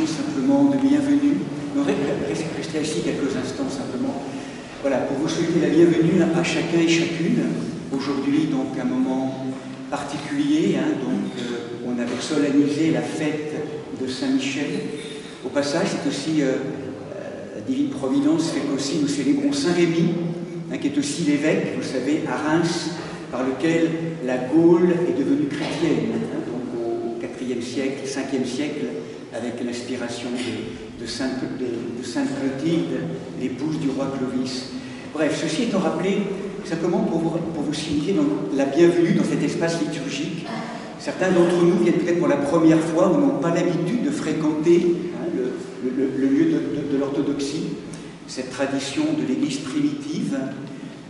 simplement de bienvenue. Restez assis quelques instants simplement. Voilà, pour vous souhaiter la bienvenue à chacun et chacune. Aujourd'hui, donc, un moment particulier. On avait solennisé la fête de Saint-Michel. Au passage, c'est aussi la divine providence fait qu'aussi nous célébrons Saint-Rémy, qui est aussi l'évêque, vous savez, à Reims, par lequel la Gaule est devenue chrétienne, donc au IVe siècle, 5e siècle, avec l'inspiration de Sainte Clotilde, l'épouse du roi Clovis. Bref, ceci étant rappelé, simplement pour vous signifier donc, la bienvenue dans cet espace liturgique. Certains d'entre nous viennent peut-être pour la première fois ou n'ont pas l'habitude de fréquenter le lieu de l'orthodoxie, cette tradition de l'Église primitive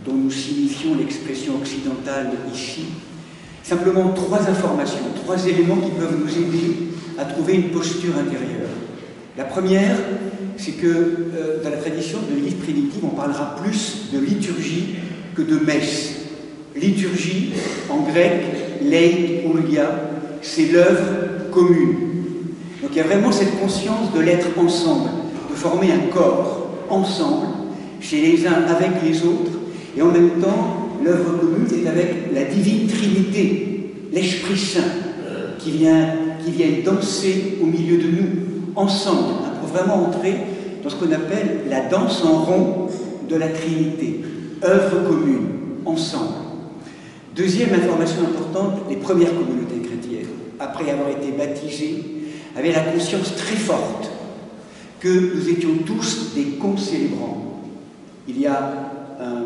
dont nous signifions l'expression occidentale ici. Simplement 3 informations, 3 éléments qui peuvent nous aider à trouver une posture intérieure. La première, c'est que dans la tradition de l'Église primitive, on parlera plus de liturgie que de messe. Liturgie, en grec, leiouria, c'est l'œuvre commune. Donc il y a vraiment cette conscience de l'être ensemble, de former un corps ensemble, chez les uns avec les autres, et en même temps, l'œuvre commune, c'est avec la divine Trinité, l'Esprit Saint, qui vient danser au milieu de nous, ensemble, pour vraiment entrer dans ce qu'on appelle la danse en rond de la Trinité, œuvre commune, ensemble. Deuxième information importante, les premières communautés chrétiennes, après avoir été baptisées, avaient la conscience très forte que nous étions tous des concélébrants. Il y a un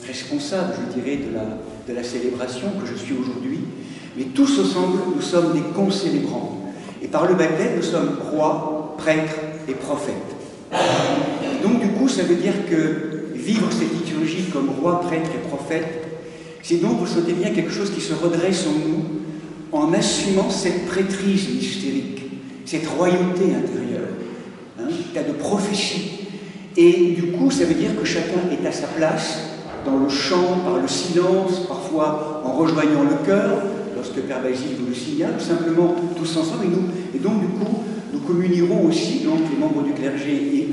responsable, je dirais, de la célébration que je suis aujourd'hui, mais tous ensemble, nous sommes des concélébrants. Et par le baptême, nous sommes rois, prêtres et prophètes. Donc du coup, ça veut dire que vivre cette liturgie comme roi, prêtre et prophète, c'est donc, vous sentez bien, quelque chose qui se redresse en nous en assumant cette prêtrise mystérique, cette royauté intérieure, cas de prophétie. Et du coup, ça veut dire que chacun est à sa place, dans le chant, par le silence, parfois en rejoignant le chœur, lorsque Père Basile vous le signale, simplement tous ensemble. Et donc, du coup, nous communierons aussi, donc les membres du clergé et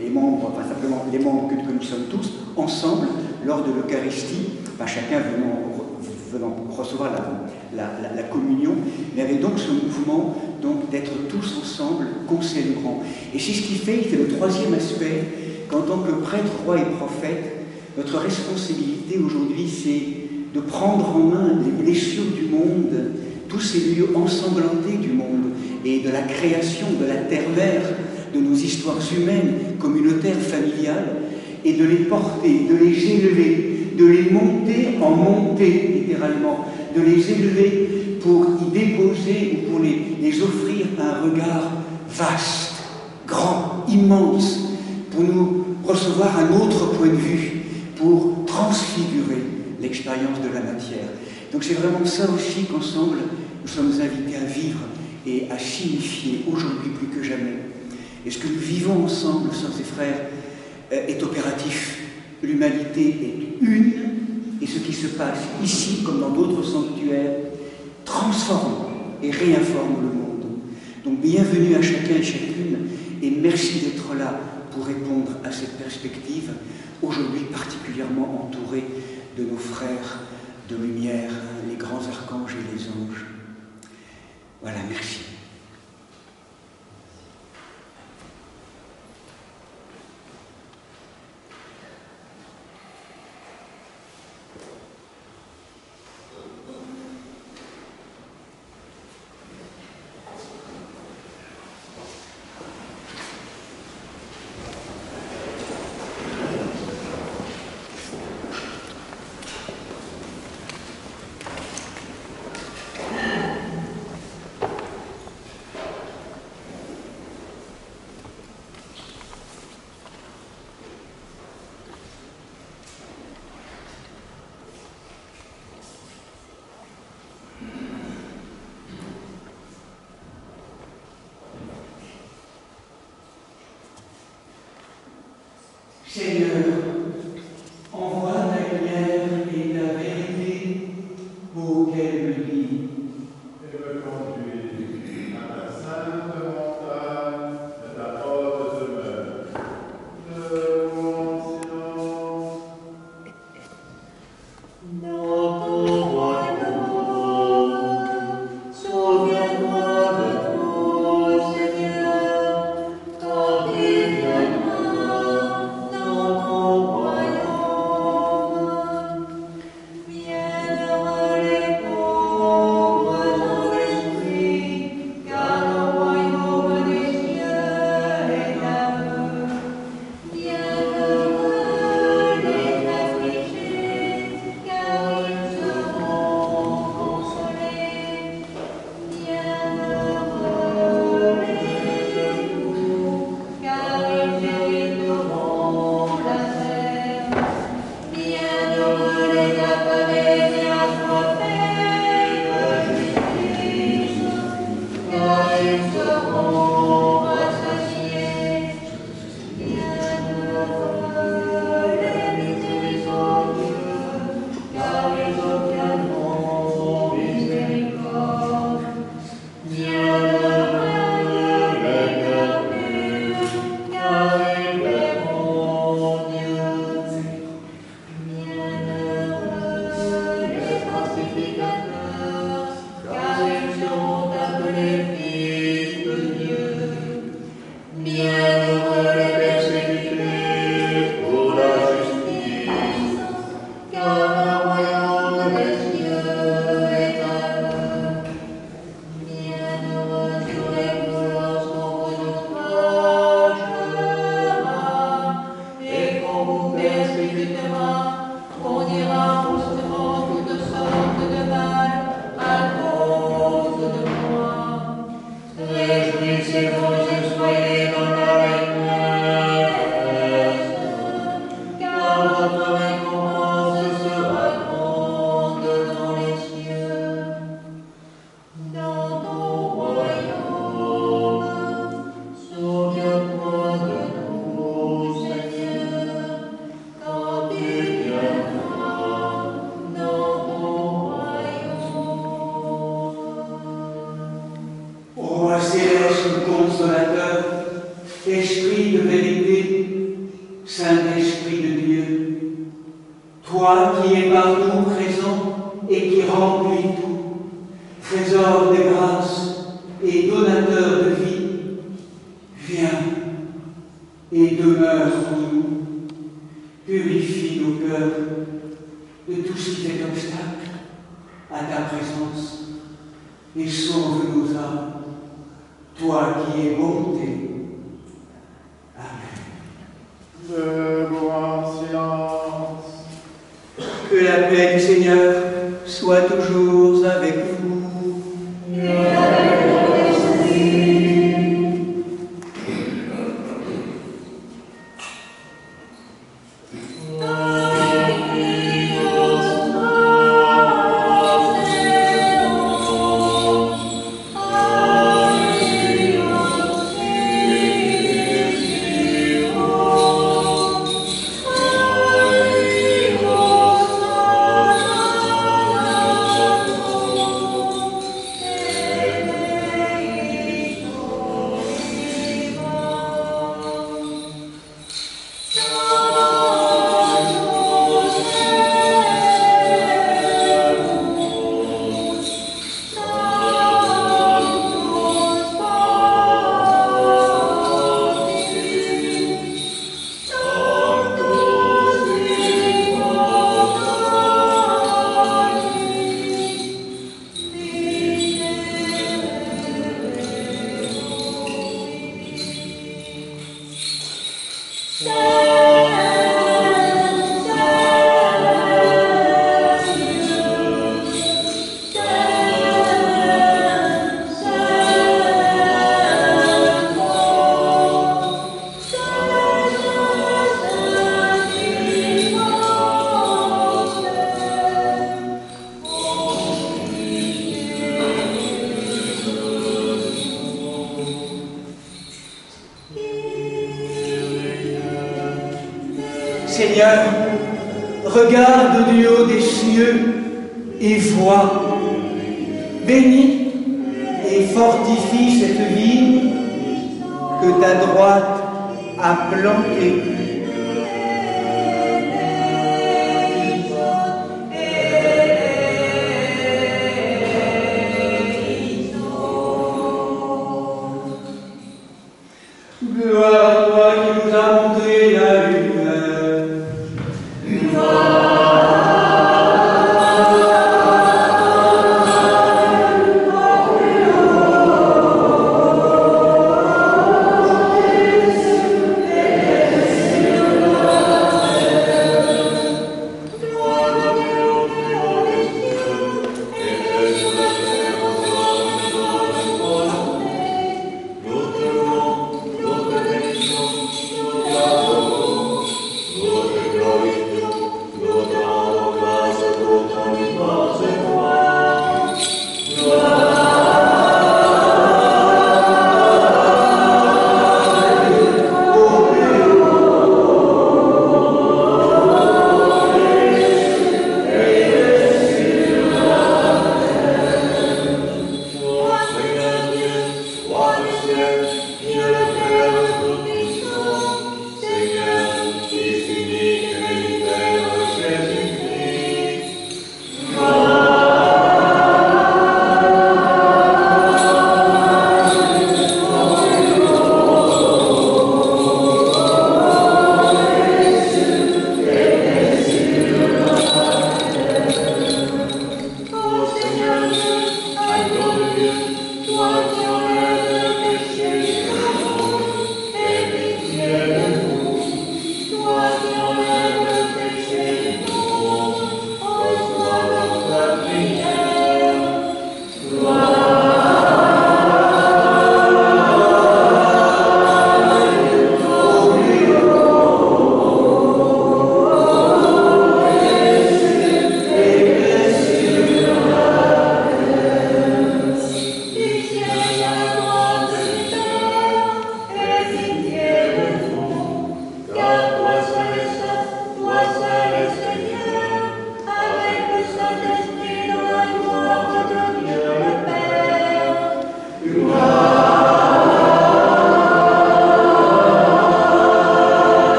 les membres, enfin simplement les membres que nous sommes tous, ensemble, lors de l'Eucharistie, chacun venant recevoir la communion, mais avec donc ce mouvement d'être tous ensemble concélébrants. Et c'est ce qui fait, c'est le troisième aspect, qu'en tant que prêtre, roi et prophète, notre responsabilité aujourd'hui, c'est de prendre en main les blessures du monde, tous ces lieux ensanglantés du monde, et de la création de la terre-mère, de nos histoires humaines, communautaires, familiales, et de les porter, de les élever, de les monter en montée, littéralement, de les élever pour y déposer ou pour les offrir un regard vaste, grand, immense, pour nous recevoir un autre point de vue, pour transfigurer l'expérience de la matière. Donc c'est vraiment ça aussi qu'ensemble, nous sommes invités à vivre et à signifier aujourd'hui plus que jamais. Et ce que nous vivons ensemble, sœurs et frères, est opératif. L'humanité est une, et ce qui se passe ici, comme dans d'autres sanctuaires, transforme et réinforme le monde. Donc bienvenue à chacun et chacune, et merci d'être là pour répondre à cette perspective, aujourd'hui particulièrement entourée de nos frères de lumière, les grands archanges et les anges. Voilà, merci. Seigneur, envoie ta lumière et ta vérité pour qu'elle me guide. Et me conduise à ta sainte montagne et demeure en nous. Purifie nos cœurs de tout ce qui est obstacle à ta présence et sauve nos âmes, toi qui es bonté. Amen. Debout en silence. Que la paix du Seigneur soit toujours avec vous. Seigneur, regarde du haut des cieux et vois, bénis et fortifie cette vigne que ta droite a plantée. Gloire à toi qui nous a montré la lumière.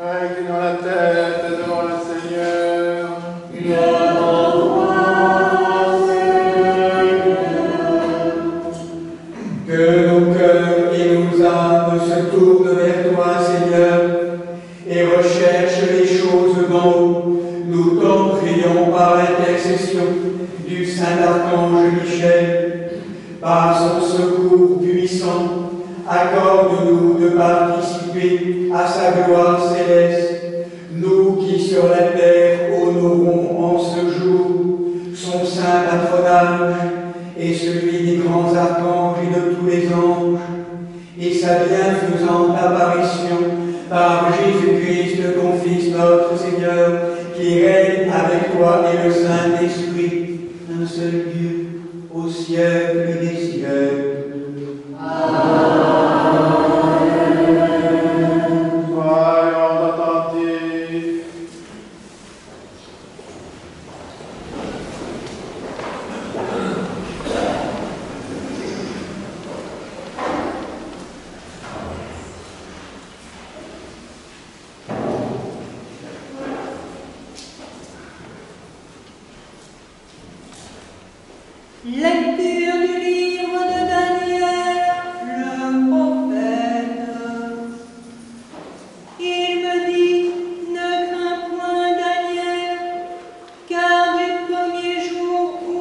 Inclinons la tête devant le recherche les choses d'en haut, nous t'en prions par l'intercession du Saint Archange Michel. Par son secours puissant, accorde-nous de participer à sa gloire céleste, nous qui sur la terre honorons en ce jour son saint patronage et celui des grands archanges et de tous les anges, et sa bienfaisante apparition par Jésus-Christ, ton Fils, notre Seigneur, qui règne avec toi et le Saint-Esprit, un seul Dieu, au siècle des siècles. Amen. Soyons attentifs. Lecture du livre de Daniel, le prophète. Il me dit, ne crains point Daniel, car du premier jour où,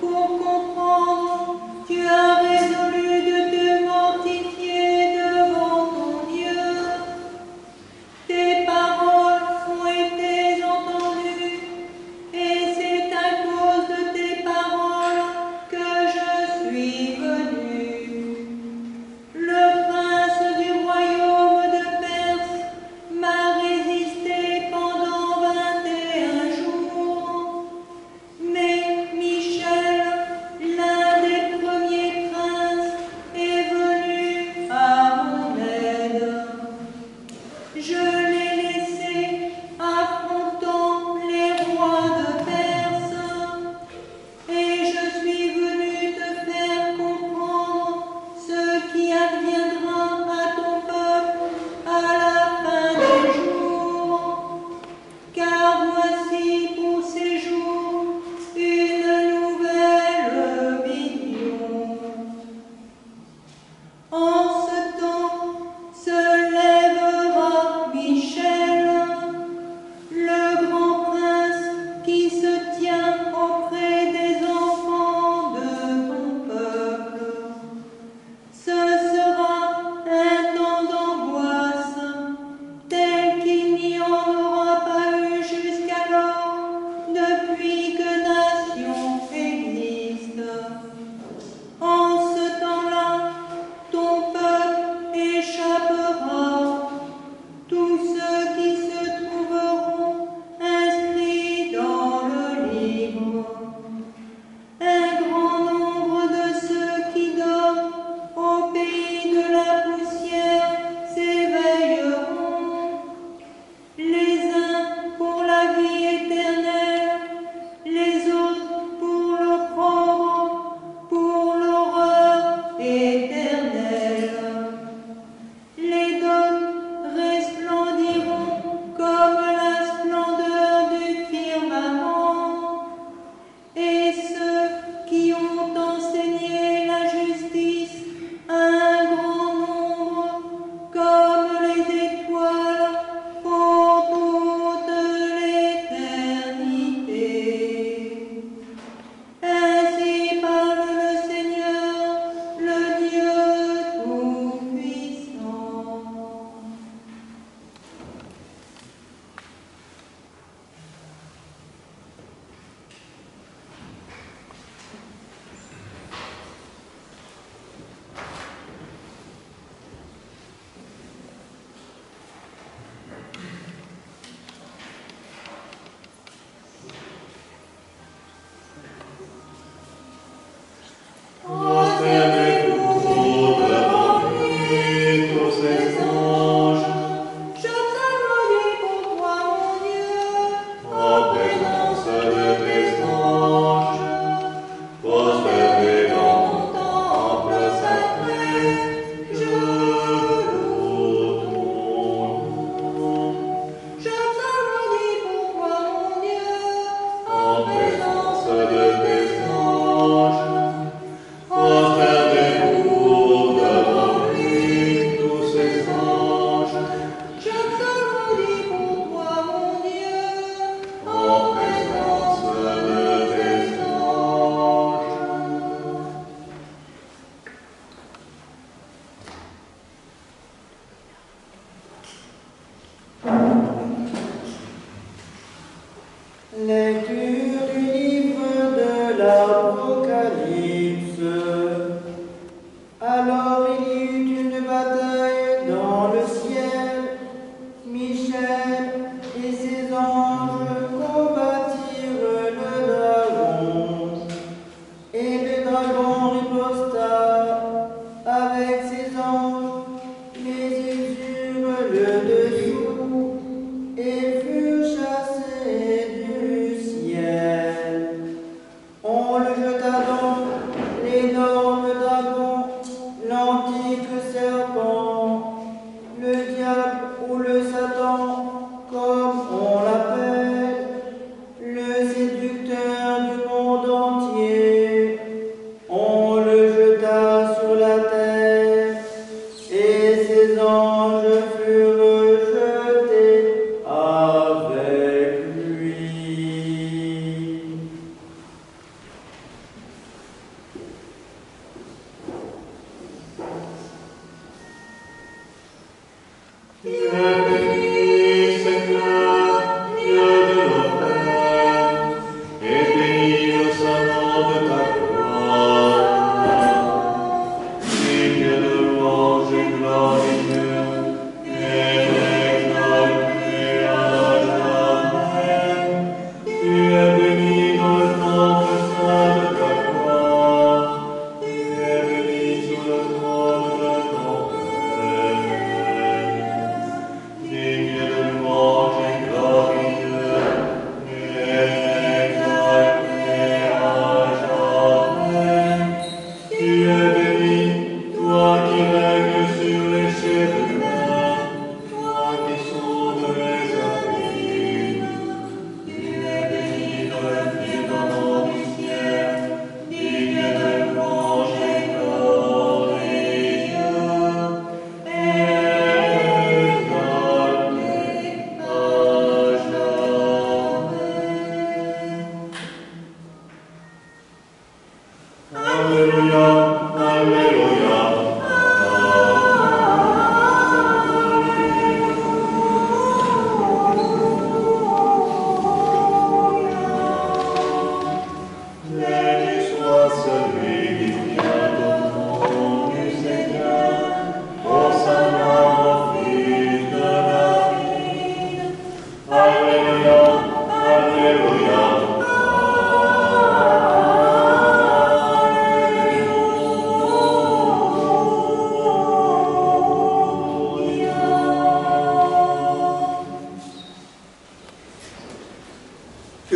pour comprendre, tu as résolu de te mortifier devant ton Dieu, tes paroles ont été entendues, et c'est à cause de tes paroles que je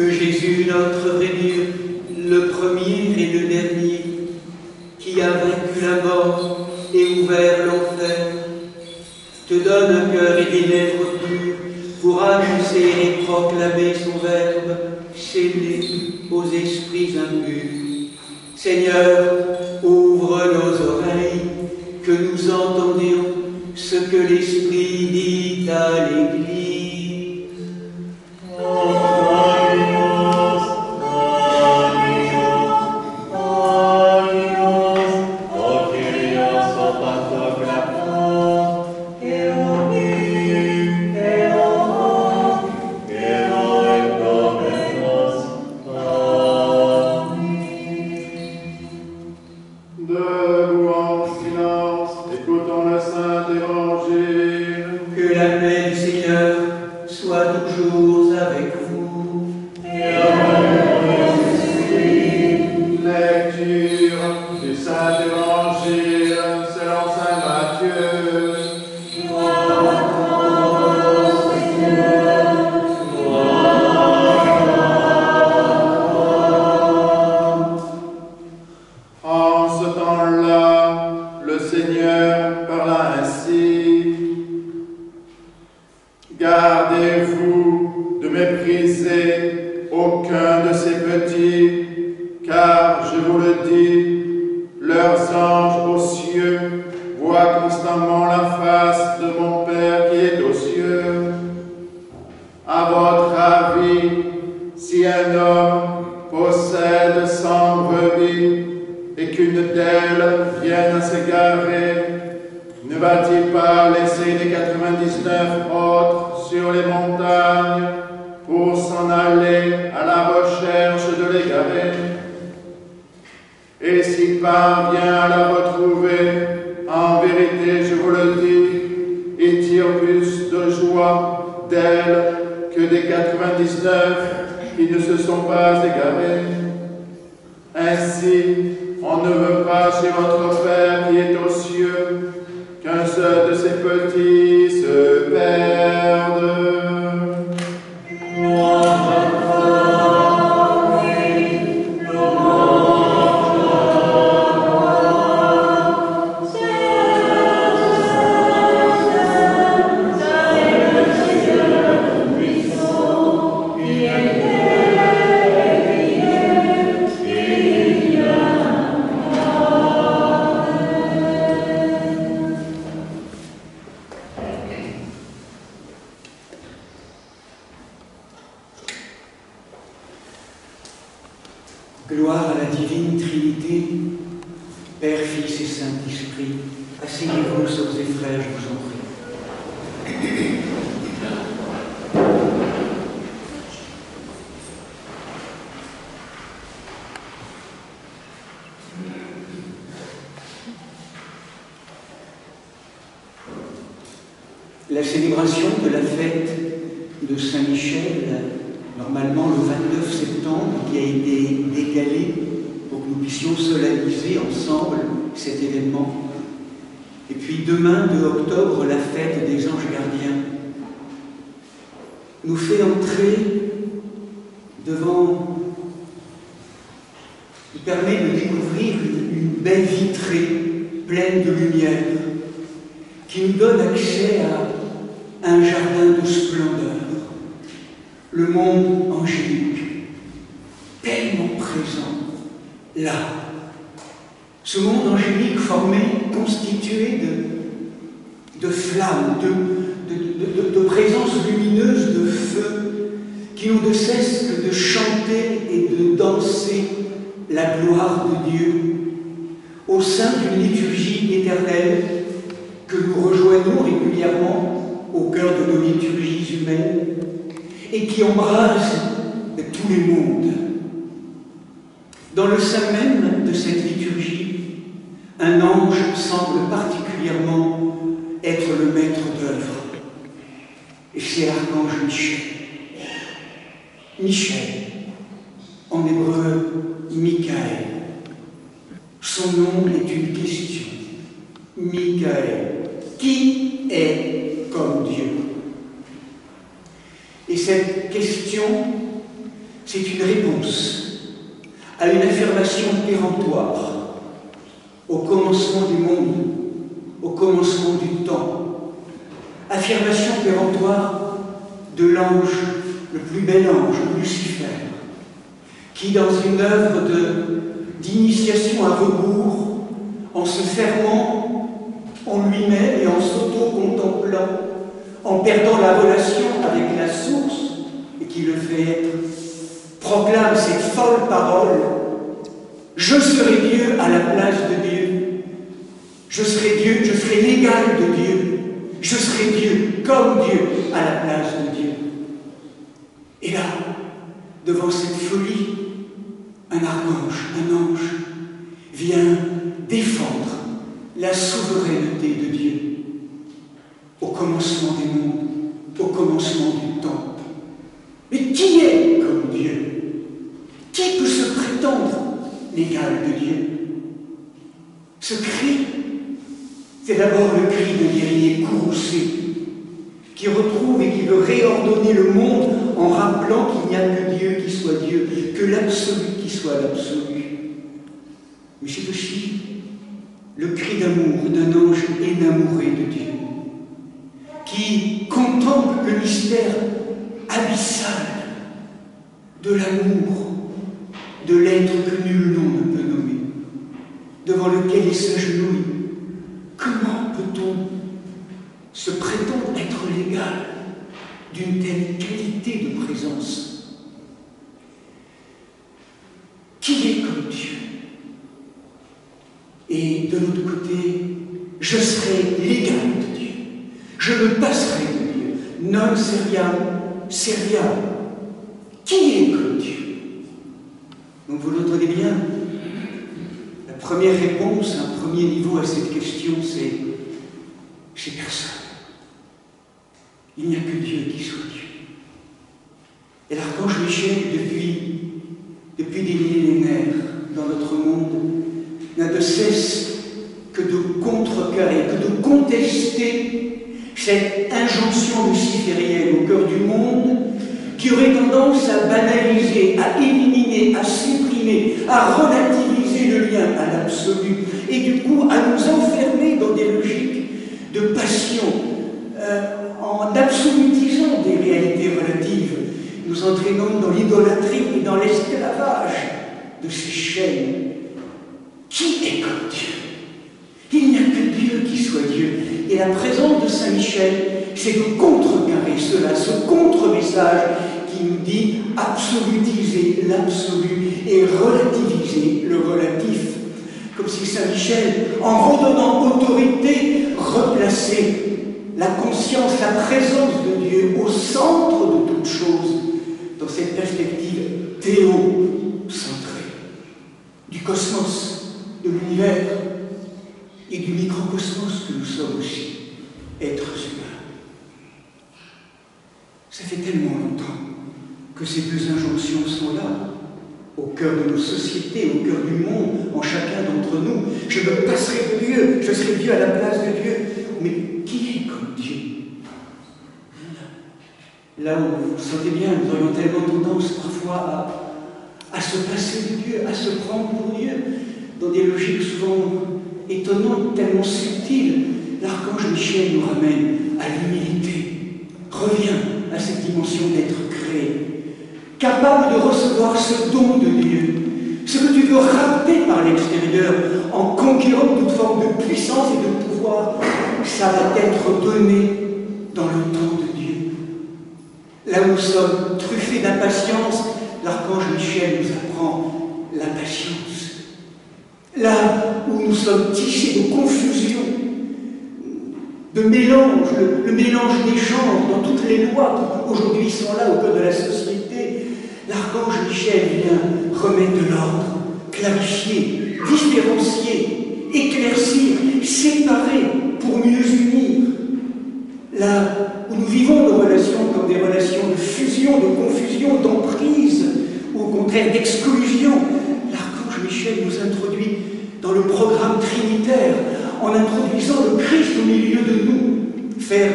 que Jésus, notre Rémi, le premier et le dernier, qui a vaincu la mort et ouvert l'enfer, te donne un cœur et des lèvres pures pour annoncer et proclamer son verbe scellé aux esprits impurs. Seigneur, ouvre nos oreilles, que nous entendions ce que l'Esprit dit à l'Église. Gardez-vous de mépriser aucun de ces petits, car, je vous le dis, leurs anges aux cieux voient constamment la face de mon Père qui est aux cieux. À votre avis, si un homme possède 100 brebis et qu'une d'elles vienne à s'égarer, ne va-t-il pas laisser les 99 autres sur les montagnes pour s'en aller à la recherche de l'égarer? Et s'il parvient à la retrouver, en vérité, je vous le dis, il tire plus de joie d'elle que des 99 qui ne se sont pas égarés. Ainsi, on ne veut pas chez votre Père qui est aux cieux qu'un seul de ces petits se perde. Gloire à la divine Trinité, Père, Fils et Saint-Esprit. Asseyez-vous, sœurs et frères, je vous en prie. La célébration de la fête de Saint-Michel, normalement le 29 septembre, qui a été décalé pour que nous puissions solenniser ensemble cet événement. Et puis demain, 2 octobre, la fête des anges gardiens, nous fait entrer devant, qui permet de découvrir une belle vitrée pleine de lumière, qui nous donne accès à un jardin de splendeur. Le monde angélique, tellement présent, là. Ce monde angélique formé, constitué de flammes, de présences lumineuses, de feu, qui n'ont de cesse que de chanter et de danser la gloire de Dieu au sein d'une liturgie éternelle que nous rejoignons régulièrement au cœur de nos liturgies humaines, et qui embrase tous les mondes. Dans le sein même de cette liturgie, un ange semble particulièrement être le maître d'œuvre. Et c'est l'archange Michel. Michel, en hébreu, Michael. Son nom est une question. Michael. Qui est comme Dieu? Et cette question c'est une réponse à une affirmation péremptoire au commencement du monde, au commencement du temps. Affirmation péremptoire de l'ange, le plus bel ange, Lucifer, qui, dans une œuvre d'initiation à rebours, en se fermant en lui-même et en s'auto-contemplant, en perdant la relation avec la source, et qui le fait être, proclame cette folle parole: je serai Dieu à la place de Dieu. Je serai Dieu, je serai l'égal de Dieu. Je serai Dieu comme Dieu à la place de Dieu. Et là, devant cette folie, un archange, un ange, vient défendre la souveraineté de Dieu au commencement des mondes, au commencement du temps. Mais qui est comme Dieu? Qui peut se prétendre l'égal de Dieu? Ce cri, c'est d'abord le cri de l'Irénée courroucé, qui retrouve et qui veut réordonner le monde en rappelant qu'il n'y a que Dieu qui soit Dieu, que l'absolu qui soit l'absolu. Mais c'est aussi le cri d'amour d'un ange énamouré de Dieu, qui contemple le mystère abyssal de l'amour, de l'être que nul nom ne peut nommer, devant lequel il s'agenouille. Comment peut-on se prétendre être l'égal d'une telle qualité de présence? Qui est comme Dieu? Et de l'autre côté, je serai l'égal de Dieu. Je me passerai de Dieu. Non seriam seriam. Qui est comme Dieu? Donc vous l'entendez bien. La première réponse, un premier niveau à cette question, c'est personne. Il n'y a que Dieu qui soit Dieu. Et l'archange Michel, depuis des millénaires dans notre monde, n'a de cesse que de contrecarrer, que de contester cette injonction luciférienne au cœur du monde qui aurait tendance à banaliser, à éliminer, à supprimer, à relativiser le lien à l'absolu et du coup à nous enfermer dans des logiques de passion en absolutisant des réalités relatives, nous entraînons dans l'idolâtrie et dans l'esclavage de ces chaînes. Qui est comme Dieu? Il n'y a que Dieu qui soit Dieu. Et la présence de Saint Michel, c'est de contrecarrer cela, ce contre-message qui nous dit absolutiser l'absolu et relativiser le relatif. Comme si Saint Michel, en redonnant autorité, replaçait la conscience, la présence de Dieu au centre de toute chose, dans cette perspective théocentrée du cosmos, de l'univers et du microcosmos que nous sommes aussi, êtres humains. Ça fait tellement longtemps que ces deux injonctions sont là, au cœur de nos sociétés, au cœur du monde, en chacun d'entre nous. Je me passerai de Dieu, je serai Dieu à la place de Dieu. Mais qui est comme Dieu? Là où vous sentez bien, nous aurions tellement tendance parfois à se passer de Dieu, à se prendre pour Dieu, dans des logiques souvent étonnantes, tellement subtiles. L'archange Michel nous ramène à l'humilité, revient à cette dimension d'être créé, capable de recevoir ce don de Dieu, ce que tu veux rappeler par l'extérieur en conquérant toute forme de puissance et de pouvoir, ça va t'être donné dans le temps de Dieu. Là où nous sommes truffés d'impatience, l'archange Michel nous apprend la patience. Là où nous sommes tissés de confusion, de mélange, le mélange des genres dans toutes les lois qui aujourd'hui sont là au cœur de la société, l'archange Michel vient remettre de l'ordre, clarifier, différencier, éclaircir, séparer pour mieux unir. Là où nous vivons nos relations comme des relations de fusion, de confusion, d'emprise, ou au contraire d'exclusion, l'archange Michel nous introduit dans le programme trinitaire, en introduisant le Christ au milieu de nous, faire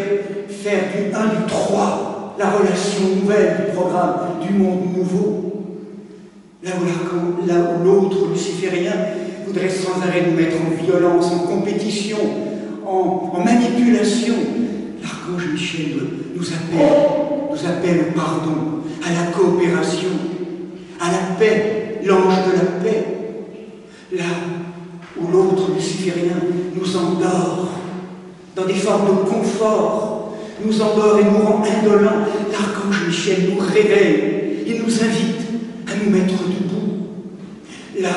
du 1 du 3, la relation nouvelle du programme du monde nouveau. Là où l'autre luciférien voudrait sans arrêt nous mettre en violence, en compétition, en manipulation, l'archange Michel nous appelle au pardon, à la coopération, à la paix, l'ange de la paix. Là où l'autre luciférien nous endort dans des formes de confort, nous endort et nous rend indolents, l'archange Michel nous réveille, il nous invite à nous mettre debout. Là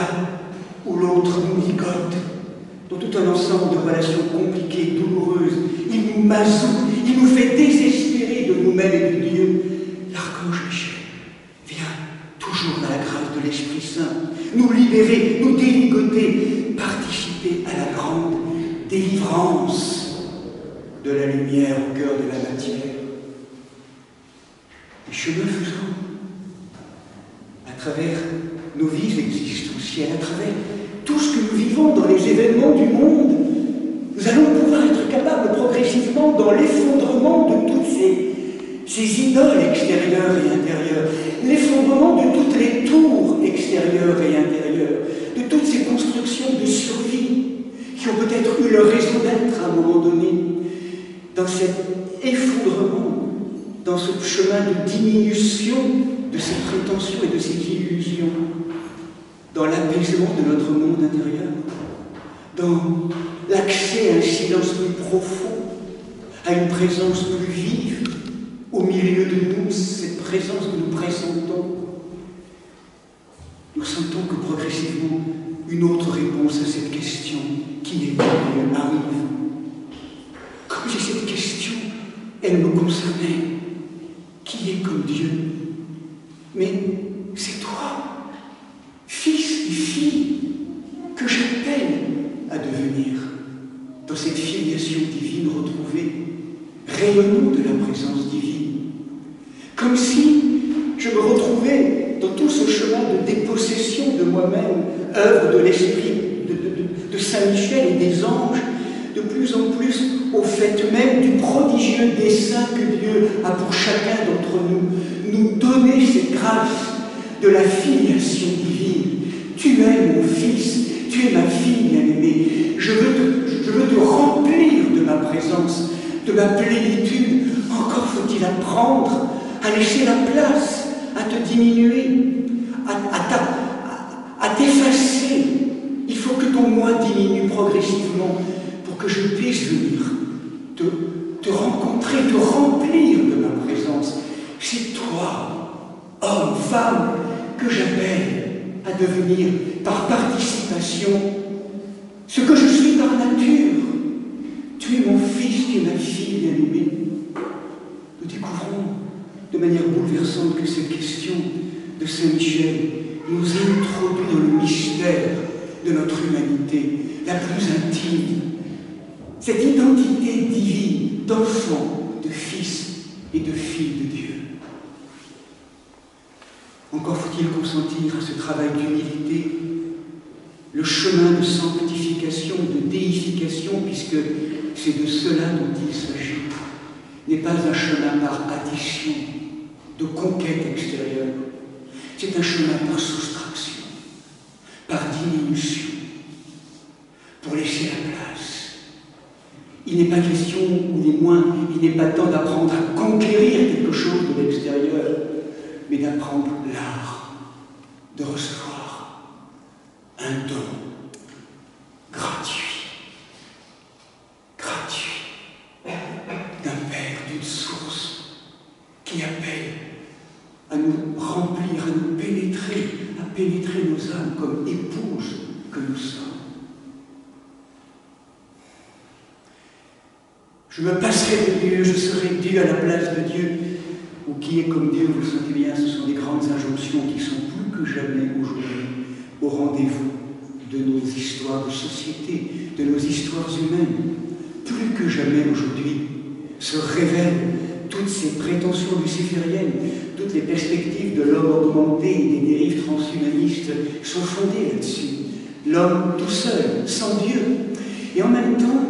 où l'autre nous ligote dans tout un ensemble de relations compliquées, douloureuses, il nous mazoue, il nous fait désespérer de nous-mêmes et de Dieu, l'archange Michel vient toujours dans la grâce de l'Esprit Saint, nous libérer, nous déligoter, participer à la grande délivrance de la lumière au cœur de la matière. Et chemin faisant, à travers nos vies existentielles, à travers tout ce que nous vivons dans les événements du monde, nous allons pouvoir être capables progressivement dans l'effondrement de toutes ces idoles extérieures et intérieures, l'effondrement de toutes les tours extérieures et intérieures, de toutes ces constructions de survie qui ont peut-être eu leur raison d'être à un moment donné, dans cet effondrement, dans ce chemin de diminution de ces prétentions et de ces illusions, dans l'apaisement de notre monde intérieur, dans l'accès à un silence plus profond, à une présence plus vive, au milieu de nous, cette présence que nous pressentons. Nous sentons que progressivement, une autre réponse à cette question, qui est Dieu, arrive. Comme si cette question, elle me concernait. Qui est comme Dieu? Mais c'est toi, fils et fille, que j'appelle à devenir dans cette filiation divine retrouvée, rayonnant de la présence divine. Comme si je me retrouvais dans tout ce chemin de dépossession de moi-même, œuvre de l'esprit de Saint-Michel et des anges, de plus en plus au fait même du prodigieux dessein que Dieu a pour chacun d'entre nous, nous donner cette grâce de la filiation divine. Tu es mon fils, tu es ma fille bien-aimée. Je veux te remplir de ma présence, de ma plénitude. Encore faut-il apprendre à laisser la place, à te diminuer, à t'effacer. Il faut que ton moi diminue progressivement pour que je puisse venir te rencontrer, te remplir de ma présence. C'est toi, homme, femme, que j'appelle à devenir par participation ce que je suis par nature. Tu es mon fils, tu es ma fille bien-aimée. Nous découvrons de manière bouleversante que cette question de Saint-Michel nous introduit dans le mystère de notre humanité, la plus intime. Cette identité divine d'enfant, de fils et de fille de Dieu. Encore faut-il consentir à ce travail d'humilité, le chemin de sanctification, de déification, puisque c'est de cela dont il s'agit, n'est pas un chemin par addition, de conquête extérieure. C'est un chemin par soustraction, par diminution, pour laisser la place. Il n'est pas question, ou du moins, il n'est pas temps d'apprendre à conquérir quelque chose de l'extérieur, mais d'apprendre l'art de recevoir un don gratuit d'un Père, d'une source qui appelle à nous remplir, à nous pénétrer, à pénétrer nos âmes comme épouses que nous sommes. Je me passerai de Dieu, je serai Dieu à la place de Dieu. Ou qui est comme Dieu, vous le sentez bien, ce sont des grandes injonctions qui sont plus que jamais aujourd'hui au rendez-vous de nos histoires de société, de nos histoires humaines. Plus que jamais aujourd'hui se révèlent toutes ces prétentions lucifériennes, toutes les perspectives de l'homme augmenté et des dérives transhumanistes sont fondées là-dessus. L'homme tout seul, sans Dieu. Et en même temps,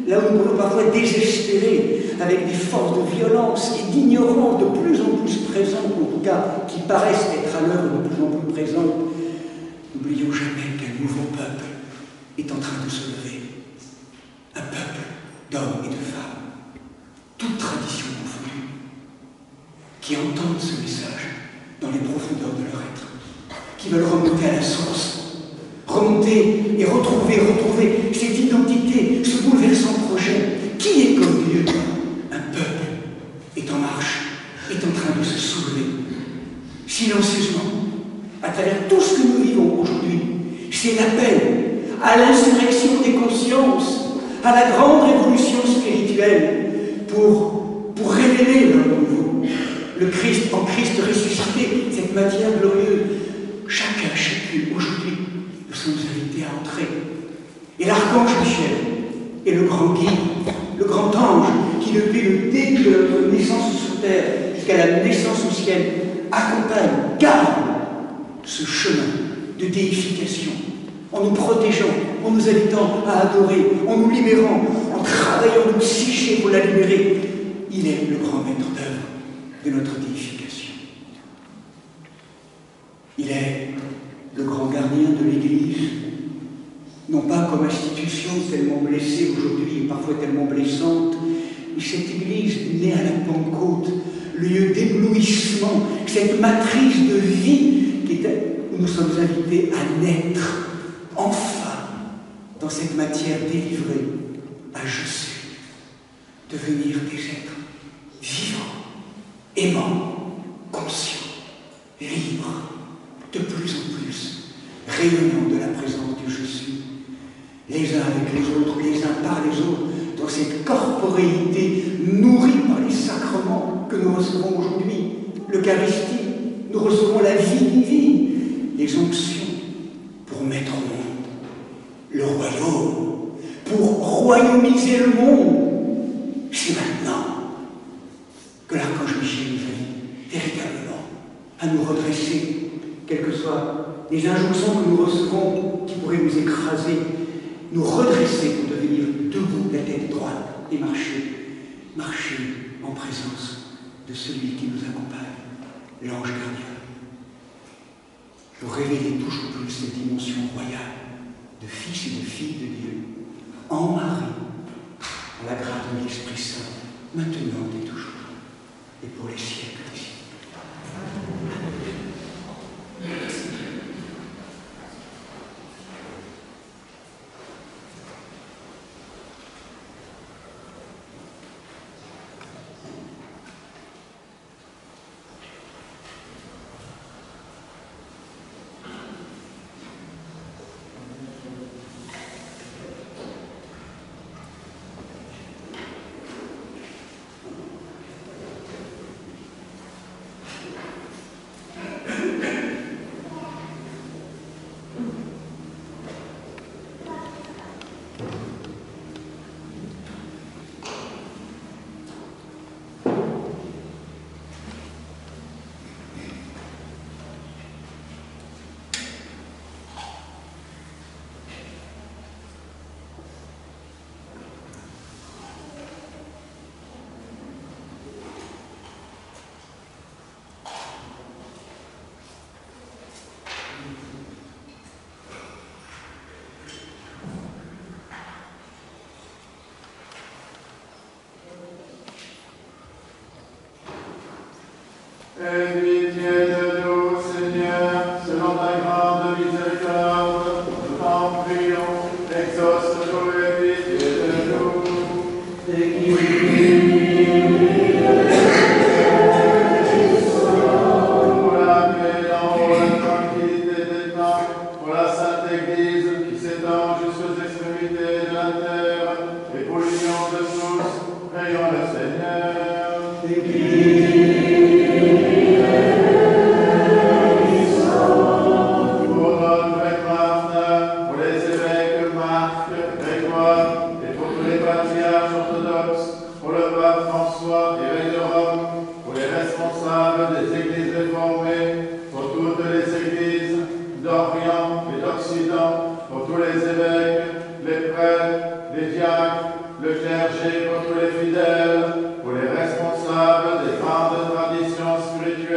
là où nous pouvons parfois désespérer avec des forces de violence et d'ignorance de plus en plus présentes, ou en tout cas qui paraissent être à l'œuvre de plus en plus présentes, n'oublions jamais qu'un nouveau peuple est en train de se lever. Un peuple d'hommes et de femmes, toute tradition confondue, qui entendent ce message dans les profondeurs de leur être, qui veulent remonter à la source, remonter et retrouver cette identité, ce bouleversant projet. Qui est comme Dieu? Un peuple est en marche, est en train de se soulever, silencieusement, à travers tout ce que nous vivons aujourd'hui. C'est l'appel à l'insurrection des consciences, à la grande révolution spirituelle, pour révéler l'homme nouveau, le Christ en Christ ressuscité, cette matière glorieuse. Chacun, chacune, aujourd'hui, nous sommes invités à entrer. Et l'archange Michel est le grand guide, le grand ange qui, depuis le début de notre naissance sur terre jusqu'à la naissance au ciel, accompagne, garde ce chemin de déification, en nous protégeant, en nous invitant à adorer, en nous libérant, en travaillant le psyché pour la libérer. Il est le grand maître d'œuvre de notre déification. Il est le grand gardien de l'Église, non pas comme institution tellement blessée aujourd'hui et parfois tellement blessante, mais cette Église née à la Pentecôte, lieu d'éblouissement, cette matrice de vie où nous sommes invités à naître, enfin, dans cette matière délivrée à je suis, devenir des êtres vivants, aimants, conscients, libres, de plus en plus, rayonnant de la présence du je suis, les uns avec les autres, les uns par les autres, dans cette corporéité nourrie par les sacrements que nous recevons aujourd'hui, l'Eucharistie, nous recevons la vie divine, les onctions pour mettre au monde le royaume, pour royaumiser le monde. C'est maintenant que l'archange Michel nous invite véritablement à nous redresser, quelles que soient les injonctions que nous recevons qui pourraient nous écraser, nous redresser pour devenir debout, la tête droite, et marcher en présence de celui qui nous accompagne, l'ange gardien, pour révéler toujours plus cette dimension royale de fils et de filles de Dieu, en Marie, à la grâce de l'Esprit Saint, maintenant et toujours, et pour les siècles des siècles. Aie pitié de nous, Seigneur, selon ta grande miséricorde, nous t'en prions, exauce-nous et pitié de nous. Pour la paix, l'amour, la tranquillité des temps, pour la sainte Église qui s'étend jusqu'aux extrémités de la terre, et pour l'union de tous, prions le Seigneur. Pour tous les évêques, les prêtres, les diacres, le clergé, pour tous les fidèles, pour les responsables des grandes traditions spirituelles.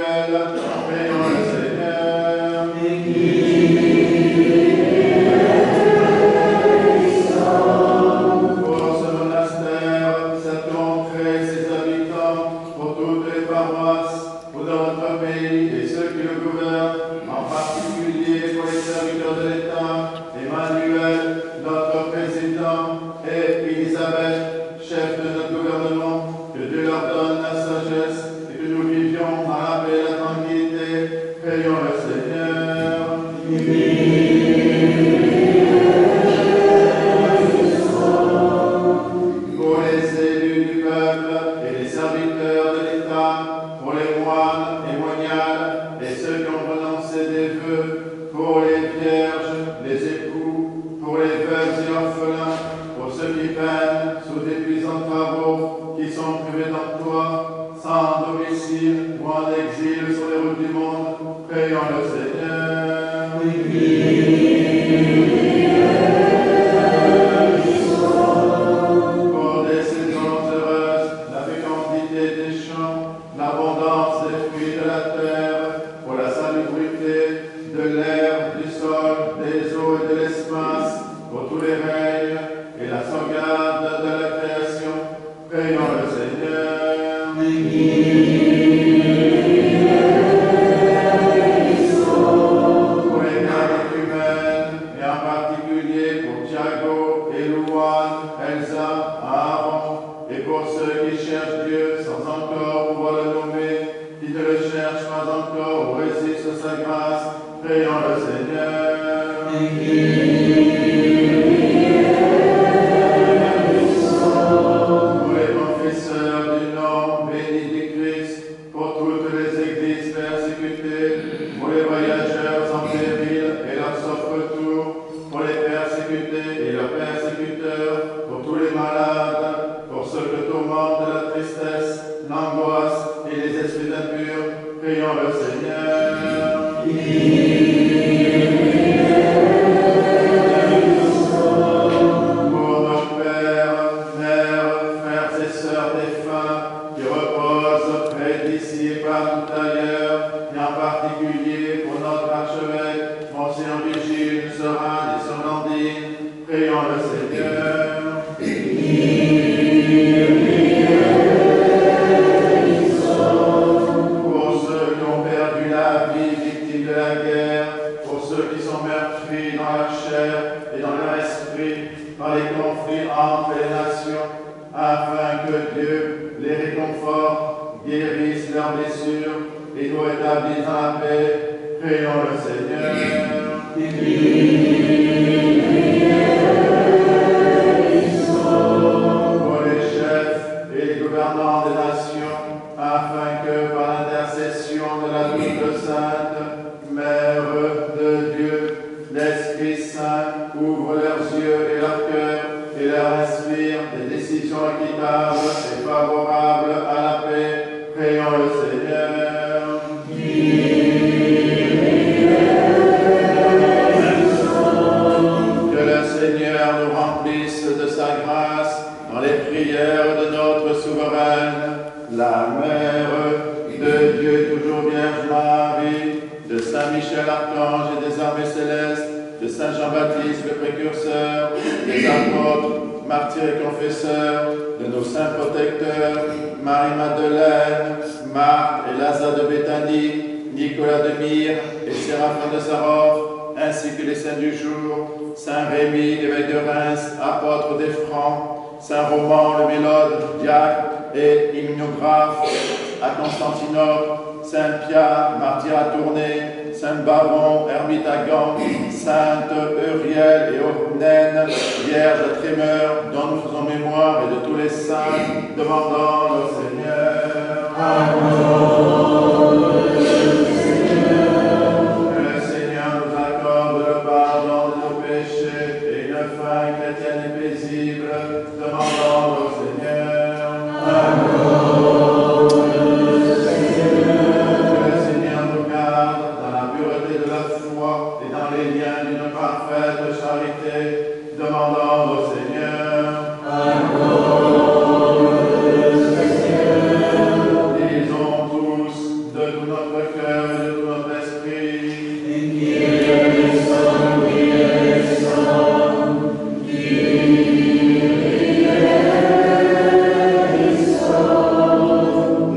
ou en exil sur les routes du monde, prions le Seigneur. Pour des saisons heureuses, la fécondité des champs, l'abondance des fruits de la terre, pour la salubrité de l'air, du sol, des eaux et de l'espace, pour tous les règnes et la sauvegarde de la création, prions le Seigneur. Pour les catéchumènes, et en particulier pour Thiago, Elouane, Elsa, Aaron, et pour ceux qui cherchent Dieu sans encore pouvoir le nommer, qui ne le cherchent pas encore ou résistent à sa grâce, prions le Seigneur. Pour les confesseurs du nom béni du Christ, pour toutes les églises persécutées, pour les voyageurs en péril et leurs sauf retour, pour les persécutés et leurs persécuteurs, pour tous les malades, pour ceux que tourmente la tristesse, l'angoisse et les esprits d'impurs, prions le Seigneur. Pour nos pères, mères, frères et sœurs défunts qui reposent près d'ici et partout ailleurs, et en particulier pour notre archevêque, Monseigneur Vigile, Sorin et Sorlandine, prions le Seigneur. Pour ceux qui ont perdu la vie, victimes de la guerre, pour ceux qui sont meurtris dans leur chair et dans leur esprit, par les conflits entre les nations, afin que Dieu les réconforte, guérisse leurs blessures et nous rétablisse dans la paix, prions le Seigneur. Pour les chefs et les gouvernants des nations, afin que par l'intercession de la douce Sainte, Mère de Dieu, l'Esprit Saint ouvre leurs yeux et leur cœur et leur inspire des décisions équitables et favorables à la paix, prions le Seigneur. Que le Seigneur nous remplisse de sa grâce dans les prières de notre souveraine, la Mère de Dieu, toujours Vierge Marie, de Saint Michel Archange et des armées célestes, de Saint Jean-Baptiste le précurseur, des apôtres, martyrs et confesseurs, de nos saints protecteurs, Marie-Madeleine, Marthe et Lazare de Béthanie, Nicolas de Myre et Séraphin de Sarov, ainsi que les saints du jour, Saint Rémy, évêque de Reims, apôtre des Francs, Saint Roman le Mélode, diacre et hymnographe à Constantinople, Saint Pia, martyr à Tournai, Saint Baron, ermite à Gand, Sainte Euriel et Ornène, Vierge à Trémeur, dont nous faisons mémoire, et de tous les saints, demandant le Seigneur. Que le Seigneur nous accorde le pardon de nos péchés et une fin chrétienne et paisible, demandant le Seigneur. Demandant au Seigneur. Disons tous de tout notre cœur et de tout notre esprit.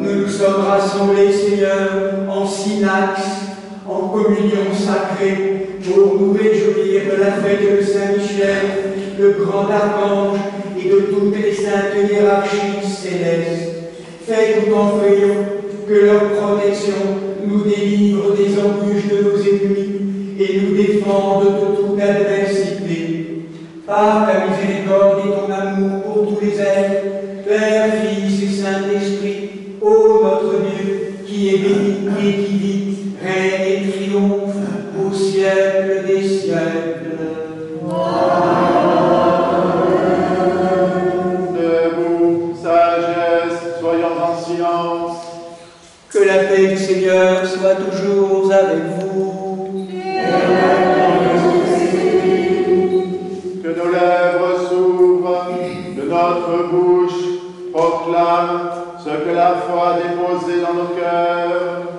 Nous nous sommes rassemblés, Seigneur, en synax, en communion sacrée, pour nous réjouir de la fête de Saint-Michel, le grand archange, et de toutes les saintes hiérarchies célestes. Fais, nous t'en prions, que leur protection nous délivre des embûches de nos ennemis et nous défende de toute adversité. Par ta miséricorde et ton amour pour tous les êtres, Père, Fils et Saint-Esprit, ô notre Dieu, qui est béni et qui vit, règne et triomphe au siècle des siècles. Debout, sagesse, soyons en silence. Que la paix du Seigneur soit toujours avec vous. Que nos lèvres s'ouvrent, que notre bouche proclame ce que la foi a déposé dans nos cœurs.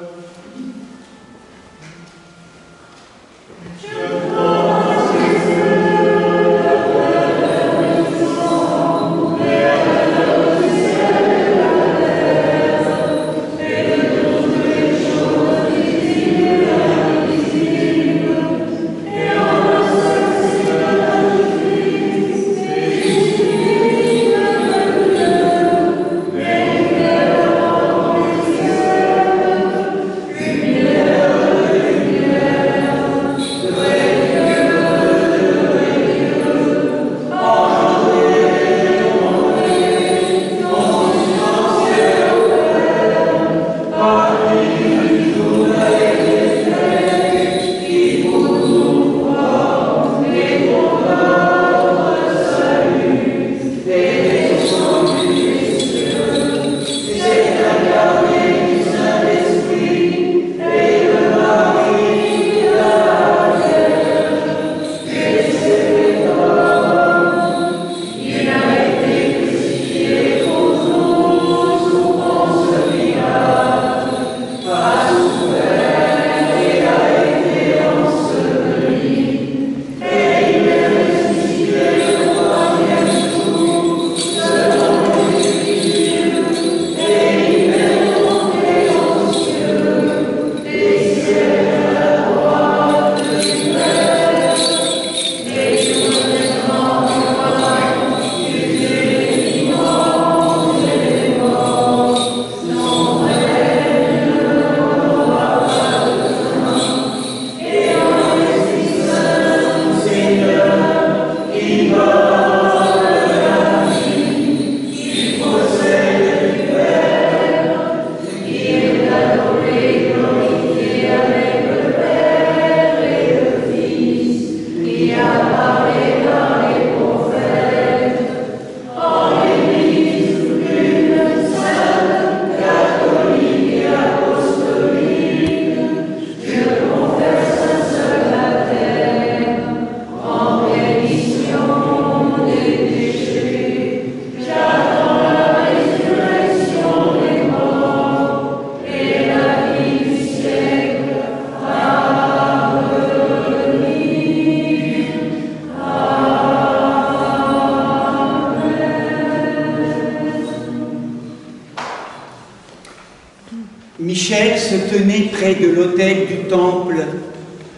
Michel se tenait près de l'autel du temple,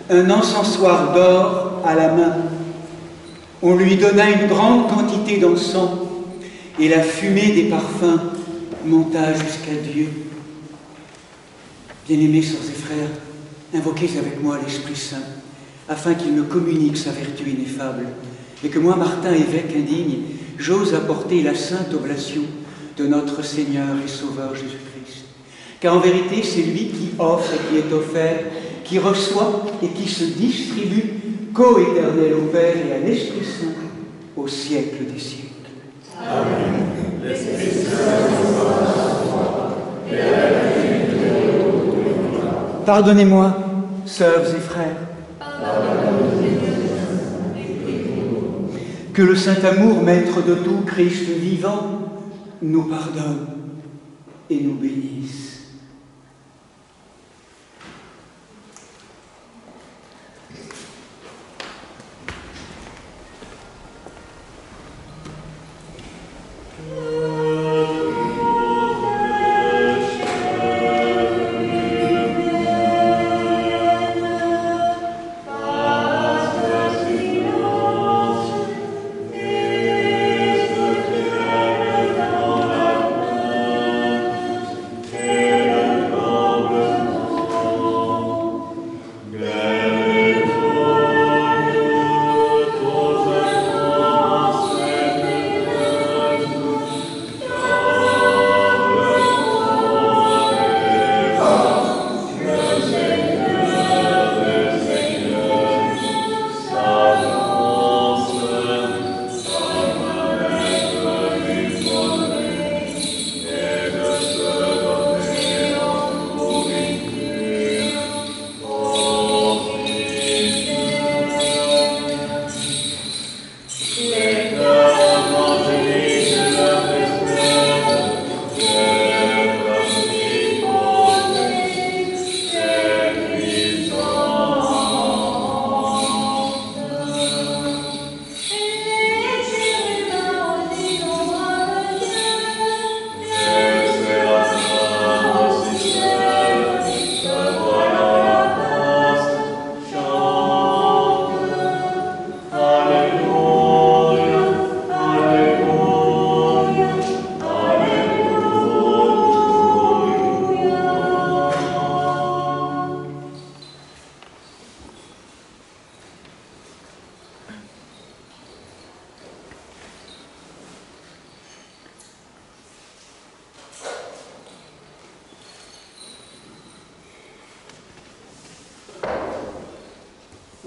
un encensoir d'or à la main. On lui donna une grande quantité d'encens, et la fumée des parfums monta jusqu'à Dieu. Bien-aimés sœurs et frères, invoquez avec moi l'Esprit Saint, afin qu'il me communique sa vertu ineffable, et que moi, Martin, évêque indigne, j'ose apporter la sainte oblation de notre Seigneur et Sauveur Jésus-Christ. Car en vérité, c'est lui qui offre et qui est offert, qui reçoit et qui se distribue, co-éternel au Père et à l'Esprit Saint, au siècle des siècles. Amen. L'Esprit Saint et à la vie de Pardonnez-moi, sœurs et frères. Que le saint amour, maître de tout, Christ vivant, nous pardonne et nous bénisse. Yeah.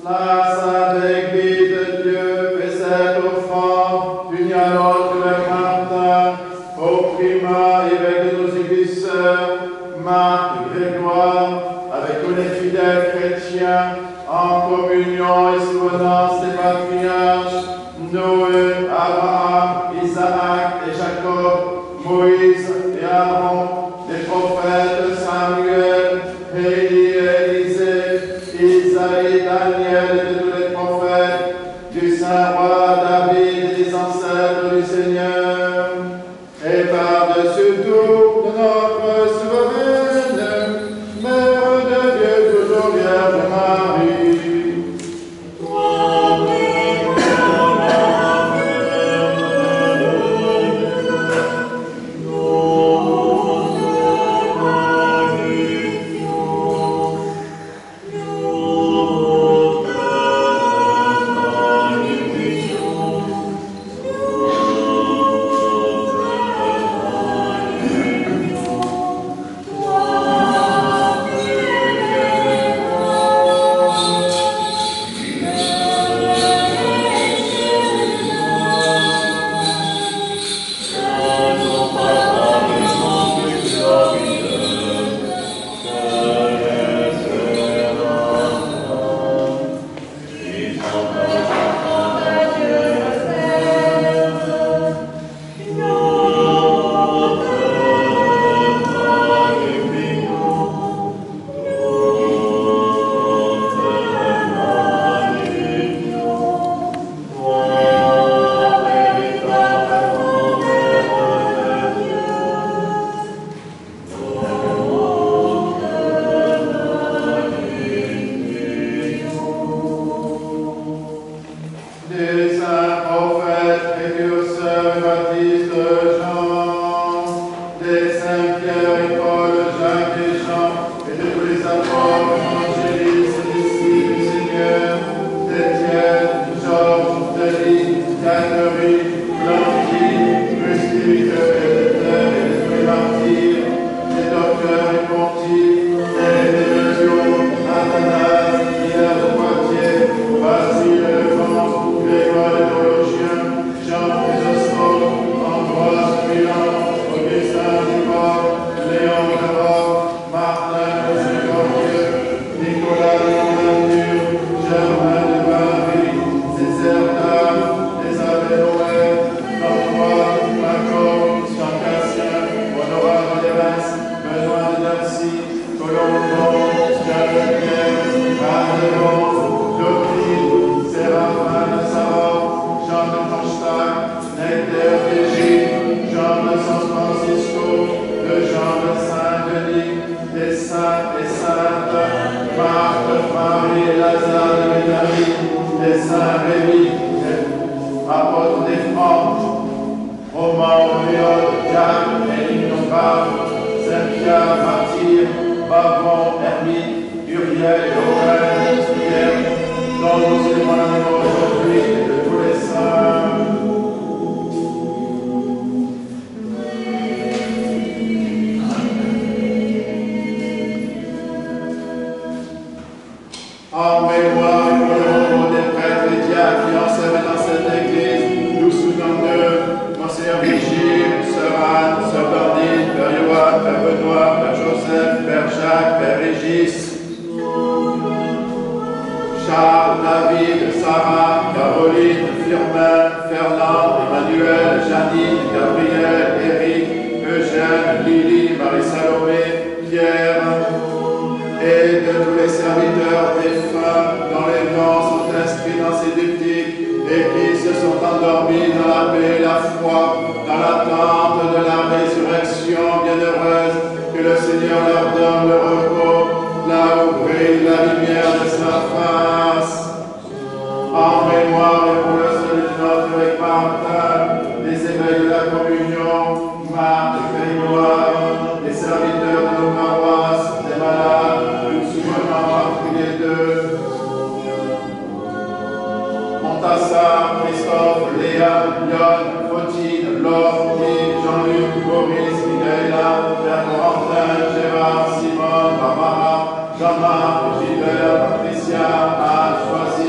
La Sainte Église de Dieu fait cette offrande d'une à l'autre le matin au primat évêque de nos églises sœurs, Marthe Grégoire, avec tous les fidèles chrétiens, en communion et souvenance des patriarches, Noé, Abraham, Isaac et Jacob, Moïse et Aaron, les prophètes Samuel, Élie et Élisée, Isaïe, Daniel et tous les prophètes, du saint roi David et des ancêtres du Seigneur, et par-dessus tout de notre souveraine, Mère de Dieu, toujours Vierge Marie. Jean-Marc, Gilbert, Patricia, Anne, Choisy,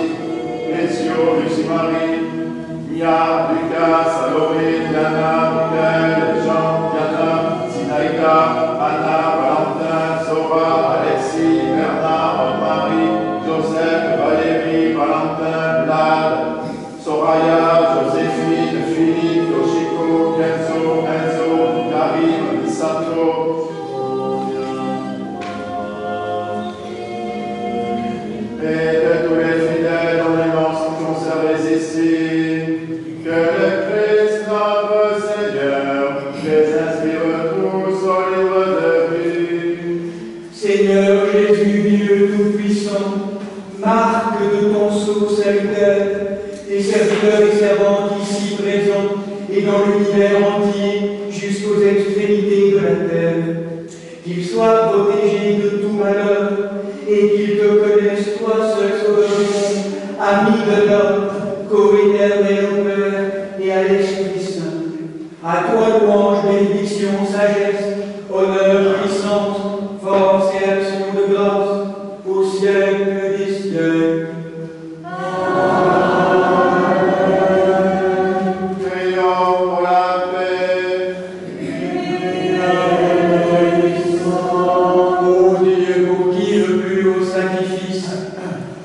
du Dieu Tout-Puissant, marque de ton sceau salutaire, tes serviteurs et servantes ici présents et dans l'univers entier jusqu'aux extrémités de la terre. Qu'ils soient protégés de tout malheur et qu'ils te connaissent, toi seul sauveur du monde, ami de l'homme, co-éternel au Père et à l'Esprit Saint. À toi louange, bénédiction, sagesse, honneur, puissance, force et action de grâce, au siècle des siècles.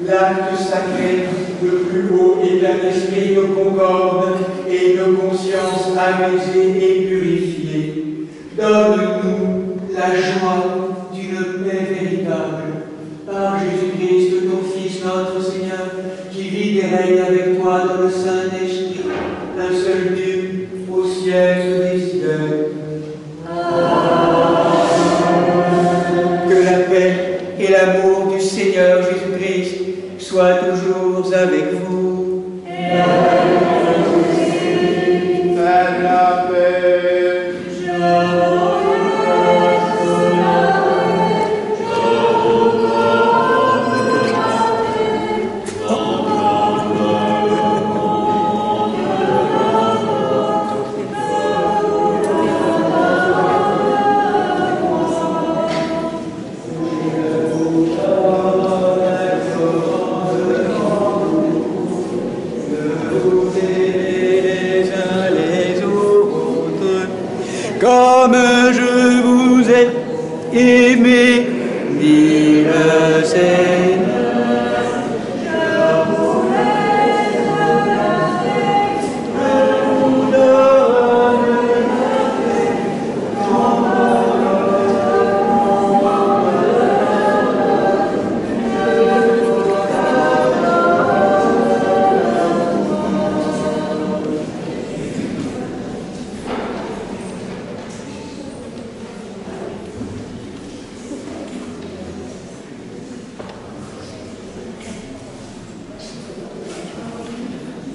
L'acte sacré, le plus haut et d'un esprit de concorde et de conscience apaisée et purifiée. Donne-nous la joie d'une paix véritable. Par Jésus-Christ, ton Fils, notre Seigneur, qui vit et règne avec toi dans le Saint-Esprit, un seul Dieu, au siècle des siècles. Que la paix et l'amour du Seigneur Jésus-Christ soient toujours avec vous. Faites la paix. Comme je vous ai aimé, dit le Seigneur.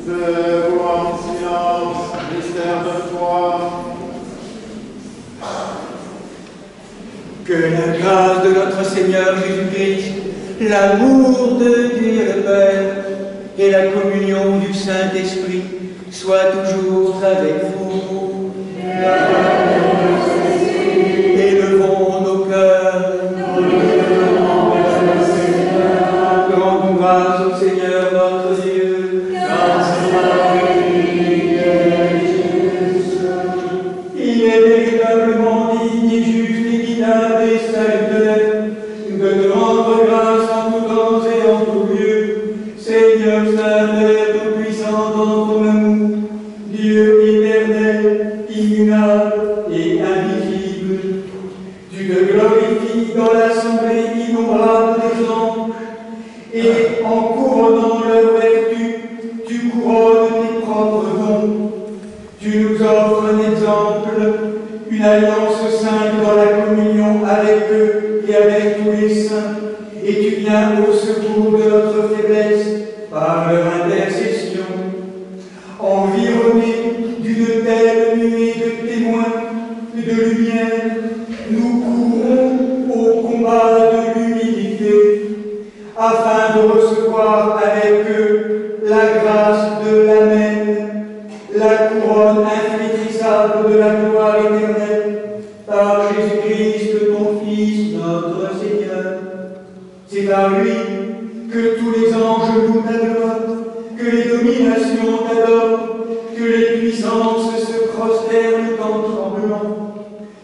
Debout en silence, mystère de foi. Que la grâce de notre Seigneur Jésus-Christ, l'amour de Dieu le Père et la communion du Saint-Esprit soient toujours avec vous. Élevons nos cœurs. Rendons grâce au Seigneur notre Dieu. Il est véritablement digne et juste, équitable et salutaire de te rendre grâce en tout temps et en tout lieu, Seigneur Saint, Père Tout-Puissant, dans ton amour, Dieu éternel, immuable et invisible. Tu te glorifies dans l'assemblée innombrable des anges, et en couronnant leur vertu, tu couronnes tes propres dons. Tu nous offres un exemple, une alliance sainte dans la communion avec eux et avec tous les saints, et tu viens au secours de notre faiblesse par leur intercession. Environnés d'une telle nuée de témoins et de lumière, nous courons au combat de l'humilité, afin de recevoir avec eux la grâce de l'Amen, la couronne inflétrissable de la gloire éternelle, par Jésus-Christ, ton Fils, notre Seigneur. C'est par lui que tous les anges louent ta gloire, que les dominations t'adorent, que les puissances se prosternent en tremblant.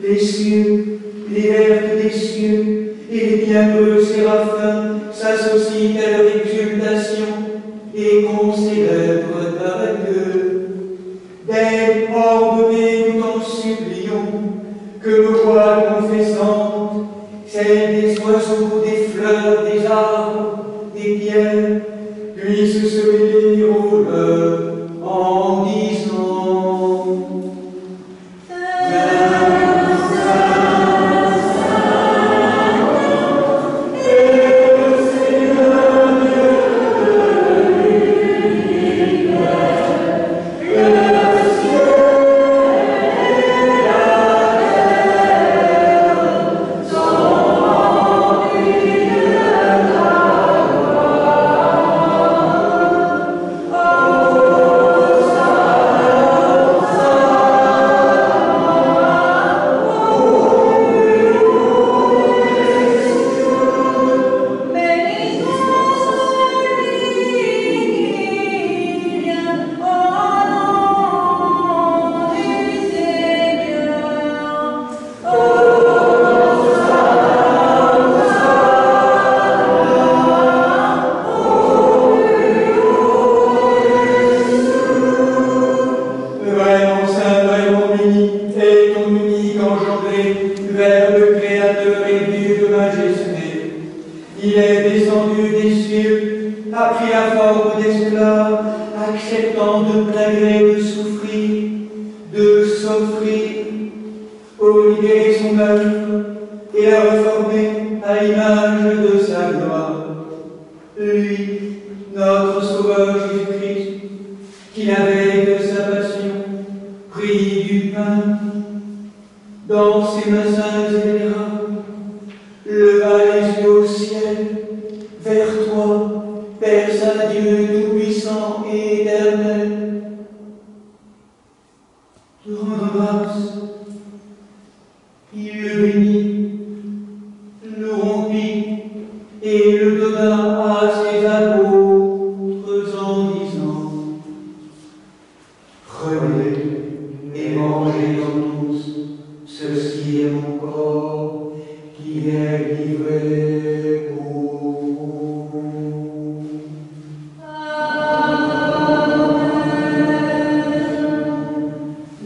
Les cieux, les vertes des cieux et les bienheureux séraphins s'associent à leur exultation et qu'on célèbre avec eux. Dès ordonnée, nous t'en supplions, que nos voix confessantes, celles des oiseaux, des fleurs, des arbres, des pierres, puissent se mêler au leur en disant Saint, Saint, Saint, Il est descendu des cieux, a pris la forme d'esclave, acceptant de plein gré de souffrir, de s'offrir, pour libérer son œuvre et la reformer à l'image de sa gloire. Lui, notre Sauveur Jésus-Christ, qui la veille de sa passion prit du pain, dans ses mains saintes et vénérables, leva les yeux au ciel, vers toi, Père Saint Dieu Tout-Puissant et Éternel. Te rendant grâce, il le bénit, le rompit et le donna à ses apôtres en disant: prenez et mangez tous, ceci est mon corps qui est livré pour vous.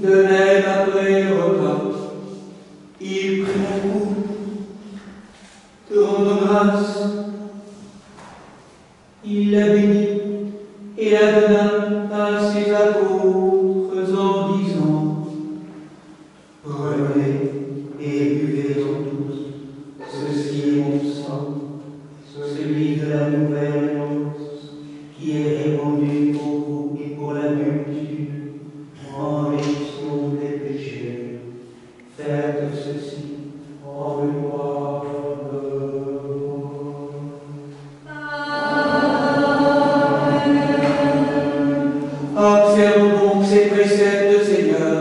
De même, après le repas, il prit la coupe, te rendant grâce, il la bénit et la donna à ses apôtres en disant: prenez et buvez-en tous, ceci est mon sang, celui de la nouvelle alliance, qui est répandu pour vous et pour la multitude en rémission des péchés. Faites ceci en mémoire de moi. Observons donc ces préceptes, Seigneur.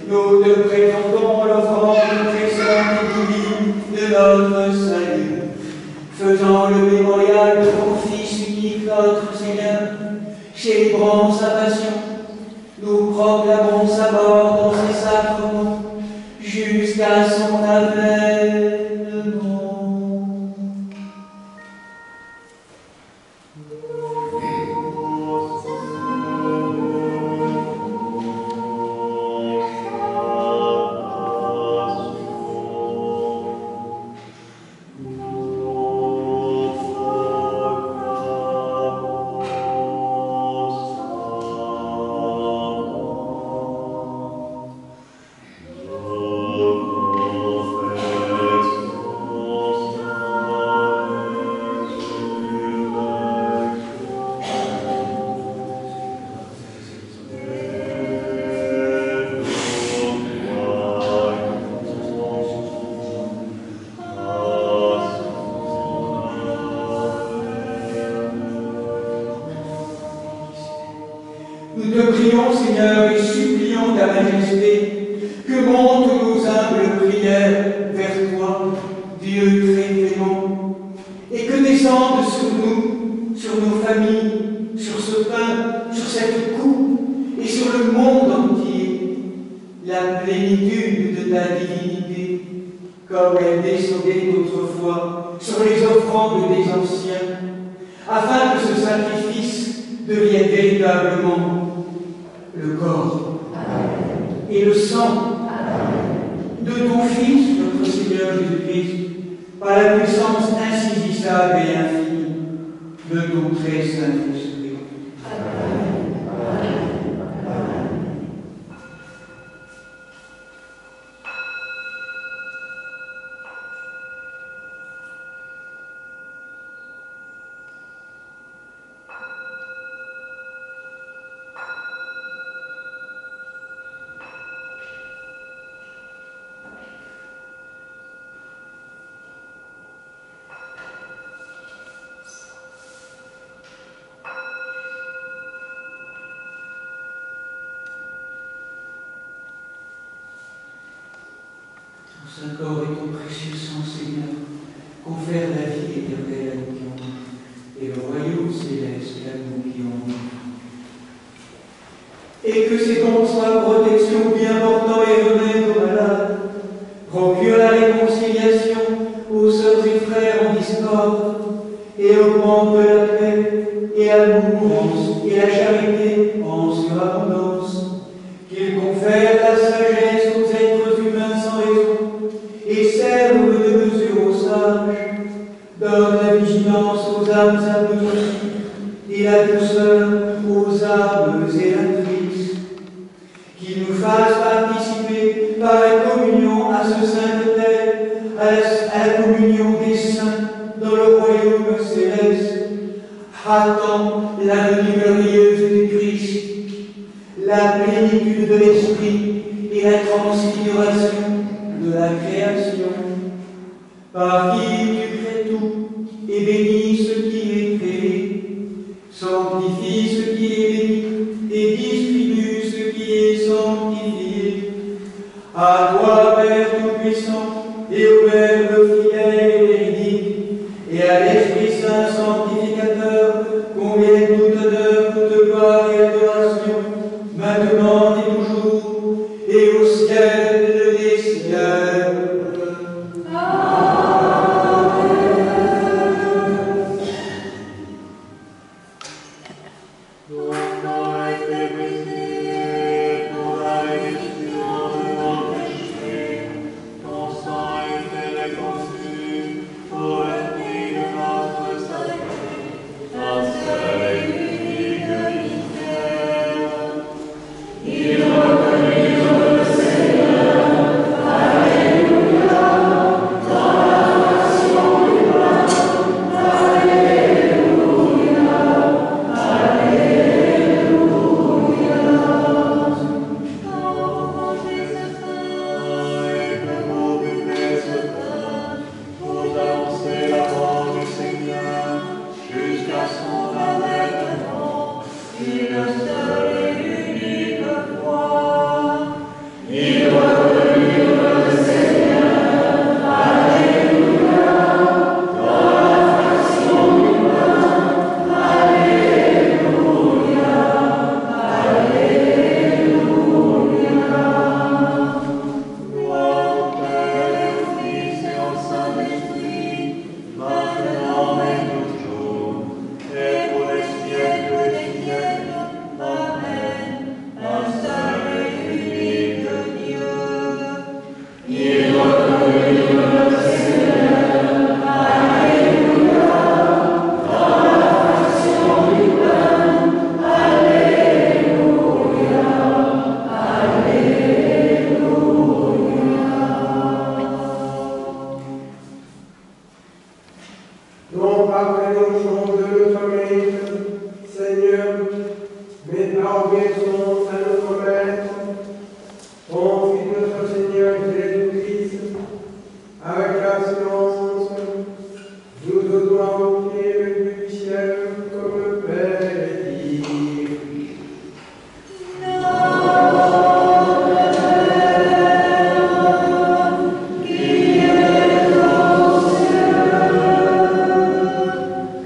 Nous te présentons l'offrande très sainte et divine de notre salut, faisant le mémorial de ton Fils unique, notre Seigneur, célébrant sa passion. Nous proclamons sa mort dans ses sacrements jusqu'à son avènement. Nous te prions, Seigneur, et supplions ta majesté, que montent nos humbles prières vers toi, Dieu très clément, et que descende sur nous, sur nos familles, sur ce pain, sur cette coupe, et sur le monde entier, la plénitude de ta divinité, comme elle descendait autrefois sur les offrandes des anciens, afin que ce sacrifice devienne véritablement le corps et le sang de ton Fils, notre Seigneur Jésus-Christ, par la puissance insaisissable et infinie de ton très Saint-Esprit. Ton saint corps et ton précieux sang, Seigneur, confère la vie éternelle à nous qui en vivons, et le royaume céleste à nous qui en vivons. Et que ces dons soient protection bien portant et remède aux malades, procure la réconciliation aux sœurs et frères en discorde, et augmente la paix et l'amour et la charité en surabondance, qu'il confère la sagesse aux êtres humains sans raison, et serve de mesure aux sages, donne la vigilance prudence aux âmes abruties et la douceur aux âmes zélatrices. Qu'il nous fasse participer par la communion à ce saint autel, à la communion des saints dans le royaume céleste, hâtant la venue glorieuse du Christ, la plénitude de l'Esprit et la transfiguration de la création, par qui tu crées tout et bénis ce qui est créé, sanctifie ce qui est béni et distribue ce qui est sanctifié. À toi, Père Tout-Puissant, et au Verbe fidèle et véridique, et à l'Esprit Saint sanctificateur, conviennent toute honneur, toute gloire et adoration, maintenant et toujours, et au ciel des ciels.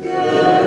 Que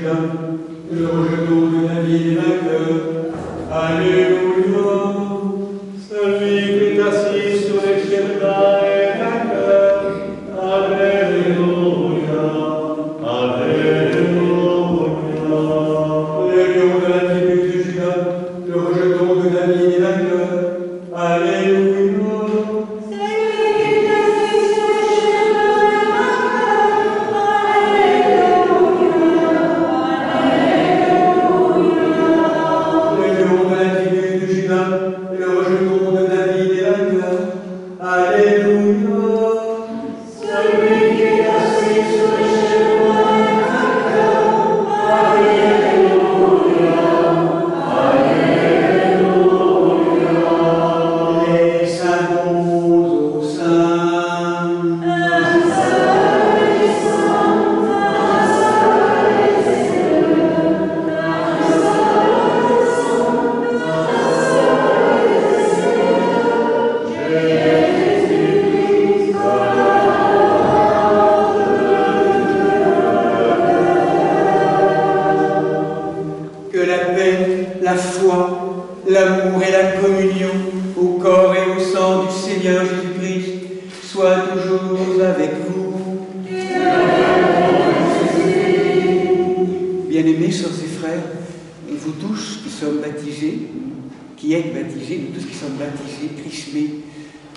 Juda, le rejeton de David et vainqueur. Alléluia. Celui qui est assis sur les chemins est vainqueur. Alléluia. Alléluia. Le lion de la tribu de Juda, le rejeton de David est vainqueur. Alléluia.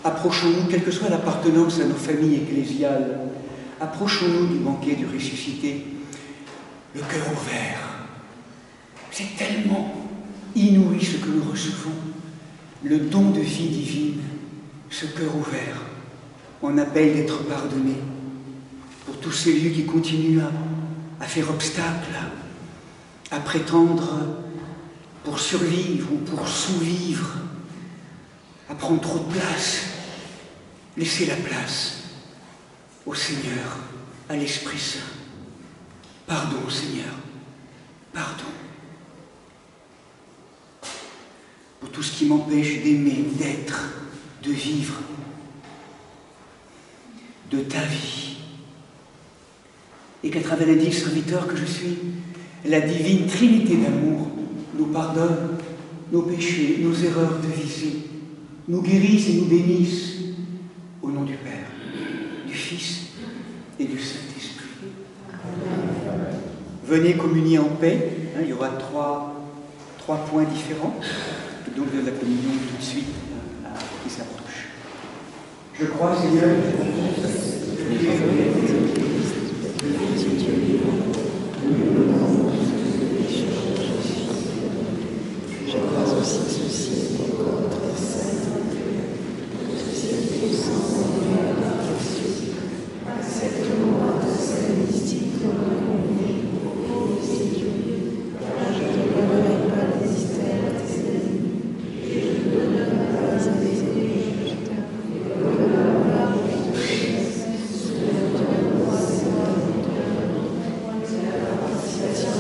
Approchons-nous, quelle que soit l'appartenance à nos familles ecclésiales, approchons-nous du banquet du ressuscité, le cœur ouvert. C'est tellement inouï ce que nous recevons, le don de vie divine, ce cœur ouvert. On appelle d'être pardonné pour tous ces lieux qui continuent à faire obstacle, à prétendre pour survivre ou pour sous-vivre, à prendre trop de place. Laissez la place au Seigneur, à l'Esprit Saint. Pardon, Seigneur, pardon. Pour tout ce qui m'empêche d'aimer, d'être, de vivre, de ta vie. Et qu'à travers les 10 serviteurs que je suis, la divine Trinité d'amour nous pardonne nos péchés, nos erreurs de visée, nous guérisse et nous bénisse. Au nom du Père, du Fils et du Saint-Esprit. Venez communier en paix. Il y aura trois points différents. Donc de la communion tout de suite qui s'approche. Je crois, Seigneur, je crois aussi ceci pour votre saint. Accepte-moi de cette mystique de mon je ne donnerai pas les mystères à tes ennemis, je ne donnerai pas à tes ennemis, je t'aime, pas de faiblesse, souviens-toi de moi, Seigneur, de la participation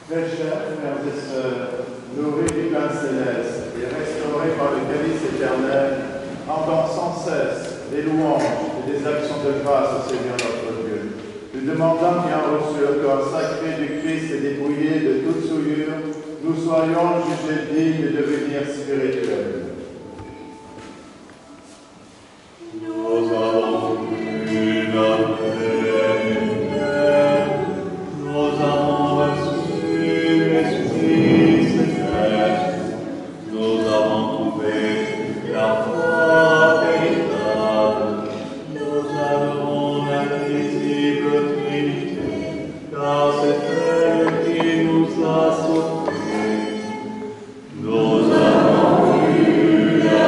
Très chers frères et sœurs, nourris du pain céleste et restaurés par le calice éternel, rendons sans cesse des louanges et des actions de grâce au Seigneur notre Dieu. Nous demandons qu'ayant reçu le corps sacré du Christ et dépouillé de toute souillure, nous soyons jugés dignes de devenir spirituels. Nous avons vu la lumière, nous avons reçu l'Esprit céleste, nous avons trouvé la foi véritable, nous avons l'invisible Trinité, car c'est elle qui nous a sauvés. Nous avons vu la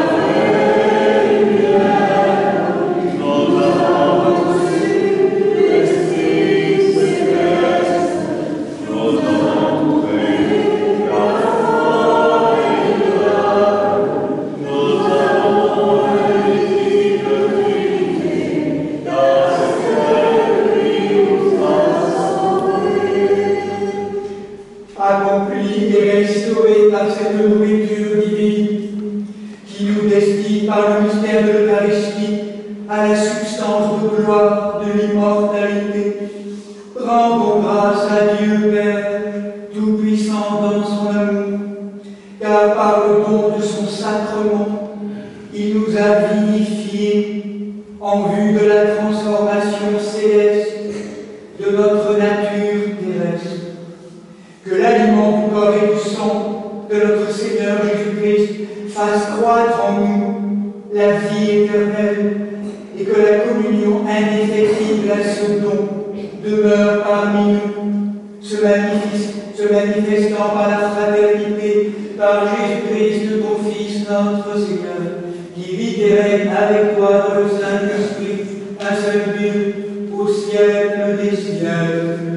accompli et restauré par cette nourriture divine qui nous destine par le mystère de l'Eucharistie à la substance de gloire de l'immortalité. Rendons grâce à Dieu Père, Tout-Puissant dans son amour, car par le don de son sacrement, il nous a vivifiés en vue de la transformation céleste de notre nature terrestre. Que l'aliment du corps et du sang de notre Seigneur Jésus-Christ fasse croître en nous la vie éternelle et que la communion indéfectible à ce don demeure parmi nous, se manifestant par la fraternité, par Jésus-Christ, ton Fils, notre Seigneur, qui vit et règne avec toi dans le Saint-Esprit, un seul Dieu, au siècle des siècles.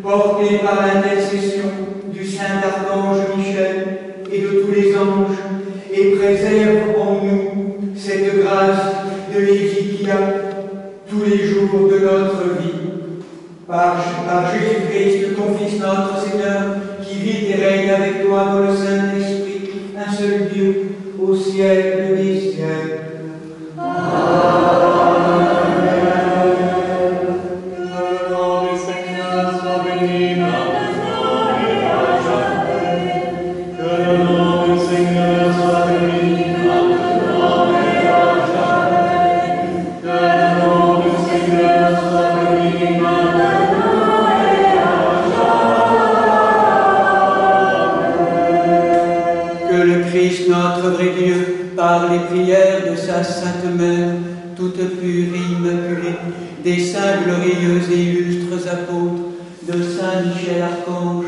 Porté par l'intercession du Saint-Archange Michel et de tous les anges, et préserve en nous cette grâce de l'édificat tous les jours de notre vie. Par Jésus-Christ, ton Fils, notre Seigneur, qui vit et règne avec toi dans le Saint-Esprit, un seul Dieu, au siècle des siècles. Par les prières de sa Sainte Mère, toute pure et immaculée, des saints glorieux et illustres apôtres, de Saint Michel Archange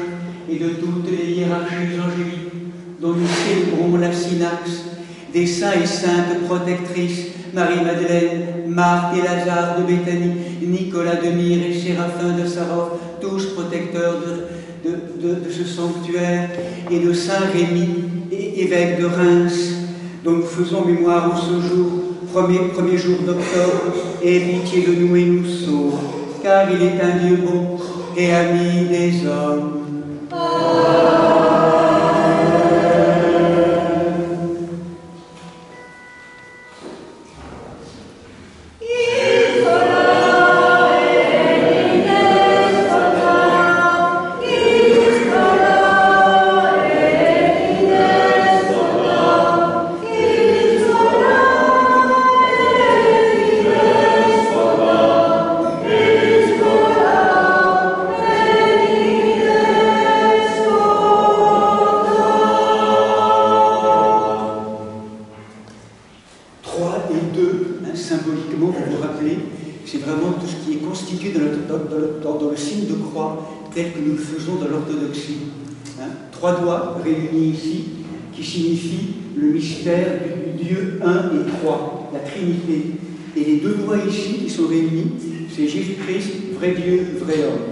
et de toutes les hiérarchies angéliques, dont nous célébrons la synaxe, des saints et saintes protectrices, Marie-Madeleine, Marthe et Lazare de Béthanie, Nicolas de Myre et Séraphin de Sarov, tous protecteurs de ce sanctuaire, et de Saint Rémy, évêque de Reims, dont nous faisons mémoire en ce jour, premier jour d'octobre, et pitié de nous et nous sauve, car il est un Dieu bon et ami des hommes. Dans le signe de croix tel que nous le faisons dans l'orthodoxie. 3 doigts réunis ici, qui signifie le mystère du Dieu un et trois, la Trinité. Et les deux voix ici qui sont réunies, c'est Jésus-Christ, vrai Dieu, vrai homme.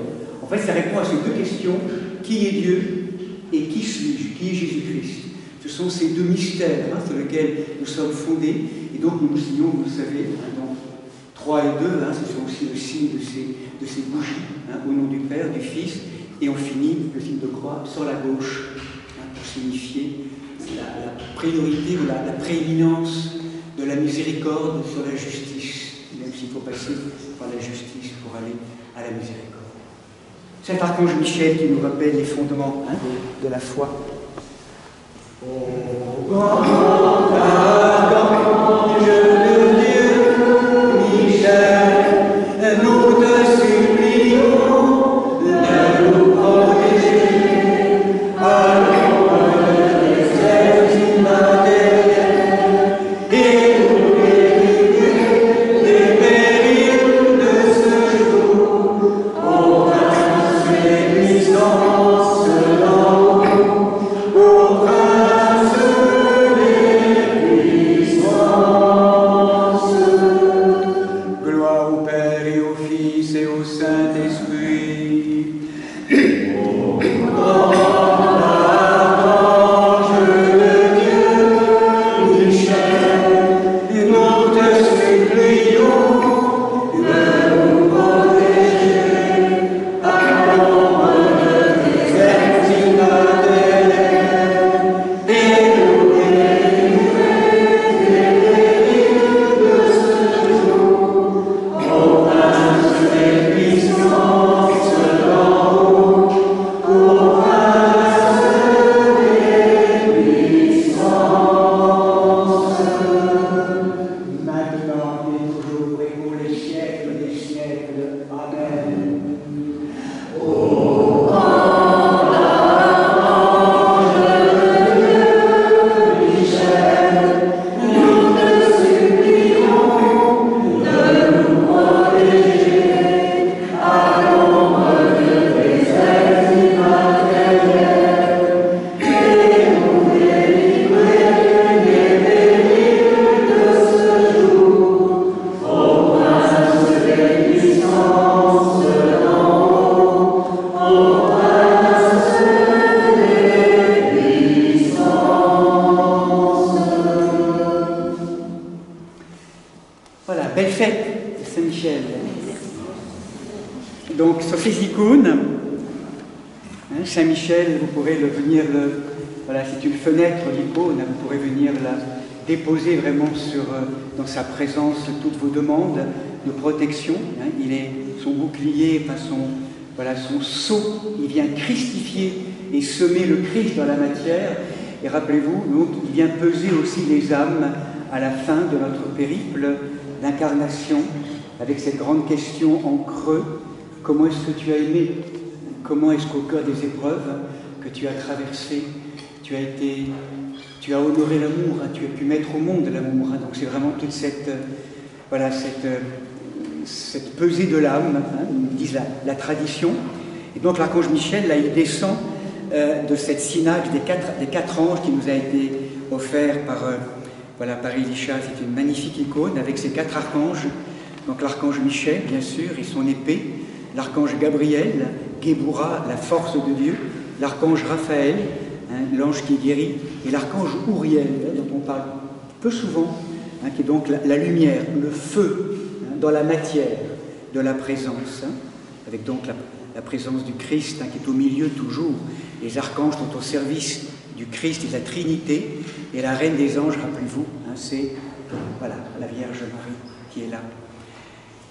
En fait, ça répond à ces deux questions, qui est Dieu et qui suis-je, qui est Jésus-Christ. Ce sont ces deux mystères sur lesquels nous sommes fondés, et donc nous nous signons, vous le savez, donc 3 et 2, ce sont aussi le signe de ces bougies, au nom du Père, du Fils, et on finit le signe de croix sur la gauche, pour signifier la priorité ou la prééminence de la miséricorde sur la justice, même s'il faut passer par la justice pour aller à la miséricorde. C'est l'archange Michel qui nous rappelle les fondements de la foi. Oh, grand archange de Dieu, Michel, nous te supplions de nous protéger à l'ombre de cette immatérielle et nous guérir des périls de ce jour. Ô prince des puissances d'en haut, ô prince des puissances. Gloire au Père et au Fils et au Saint-Esprit. Ô grand archange de Dieu, Michel, nous te supplions de nous protéger à l'ombre de cette immatérielle et nous délivrer des périls de ce jour. Ô prince des puissances d'en haut, ô prince des puissances, maintenant et toujours et pour les siècles des siècles. Amen. Ô grand archange de Dieu, Michel, nous te supplions de nous protéger à l'ombre de cette immatérielle et nous délivrer des périls de ce jour. Ô prince des puissances d'en haut, ô prince des puissances. Voilà, belle fête de Saint-Michel. Donc sur ces icônes, Saint-Michel, vous pourrez voilà, c'est une fenêtre d'icône, vous pourrez venir la déposer vraiment dans sa présence toutes vos demandes de protection. Il est son bouclier, son sceau, il vient christifier et semer le Christ dans la matière. Et rappelez-vous, donc, il vient peser aussi les âmes à la fin de notre périple d'incarnation, avec cette grande question en creux: comment est-ce que tu as aimé? Comment est-ce qu'au cœur des épreuves que tu as traversées, tu as honoré l'amour, tu as pu mettre au monde l'amour. Donc c'est vraiment toute cette pesée de l'âme, nous disent la tradition. Et donc l'archange Michel, là, il descend de cette synaxe des quatre anges qui nous a été offert par Elisha. C'est une magnifique icône avec ces 4 archanges. Donc l'archange Michel, bien sûr, et son épée, l'archange Gabriel, Géboura, la force de Dieu, l'archange Raphaël, l'ange qui guérit, et l'archange Uriel, dont on parle peu souvent, qui est donc la lumière, le feu, dans la matière de la présence, avec donc la présence du Christ, qui est au milieu toujours. Les archanges sont au service du Christ et de la Trinité, et la reine des anges, rappelez-vous, c'est la Vierge Marie qui est là.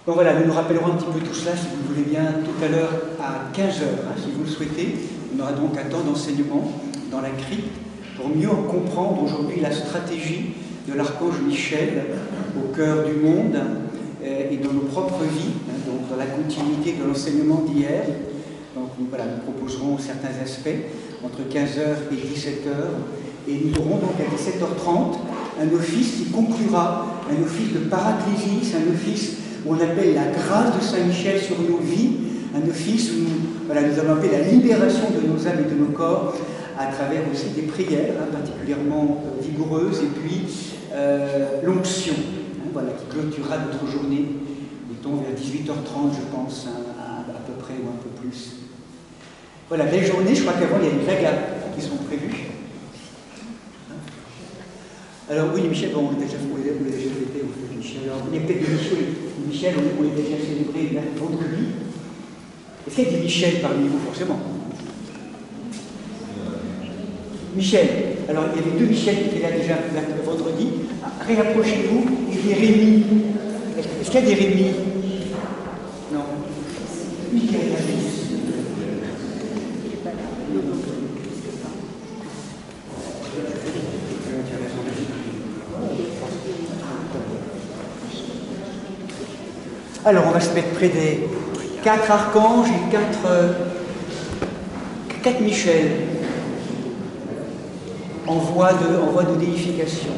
Donc voilà, nous nous rappellerons un petit peu tout cela, si vous le voulez bien, tout à l'heure à 15h, si vous le souhaitez. On aura donc un temps d'enseignement dans la crypte pour mieux comprendre aujourd'hui la stratégie de l'archange Michel au cœur du monde et dans nos propres vies, donc dans la continuité de l'enseignement d'hier. Donc voilà, nous proposerons certains aspects entre 15h et 17h, et nous aurons donc à 17h30 un office qui conclura, un office de paraclésis, un office où on appelle la grâce de Saint-Michel sur nos vies, un office où nous allons appeler la libération de nos âmes et de nos corps, à travers aussi des prières particulièrement vigoureuses, et puis l'onction, voilà, qui clôturera notre journée, mettons vers 18h30, je pense, à peu près, ou un peu plus. Voilà, belle journée. Je crois qu'avant, il y a des blagues qui sont prévues. Alors oui, Michel, bon, on l'a déjà fêté, en fait, Michel. Alors, il y a peut-être des Michel, on l'a déjà célébré vendredi. Est-ce qu'il y a des Michel parmi vous, forcément? Michel. Alors, il y avait 2 Michel qui étaient là déjà vendredi. Réapprochez-vous. Il y a des Rémi. Est-ce qu'il y a des Rémi? Non. Michel, alors, on va se mettre près des 4 archanges et 4 Michel en voie de déification.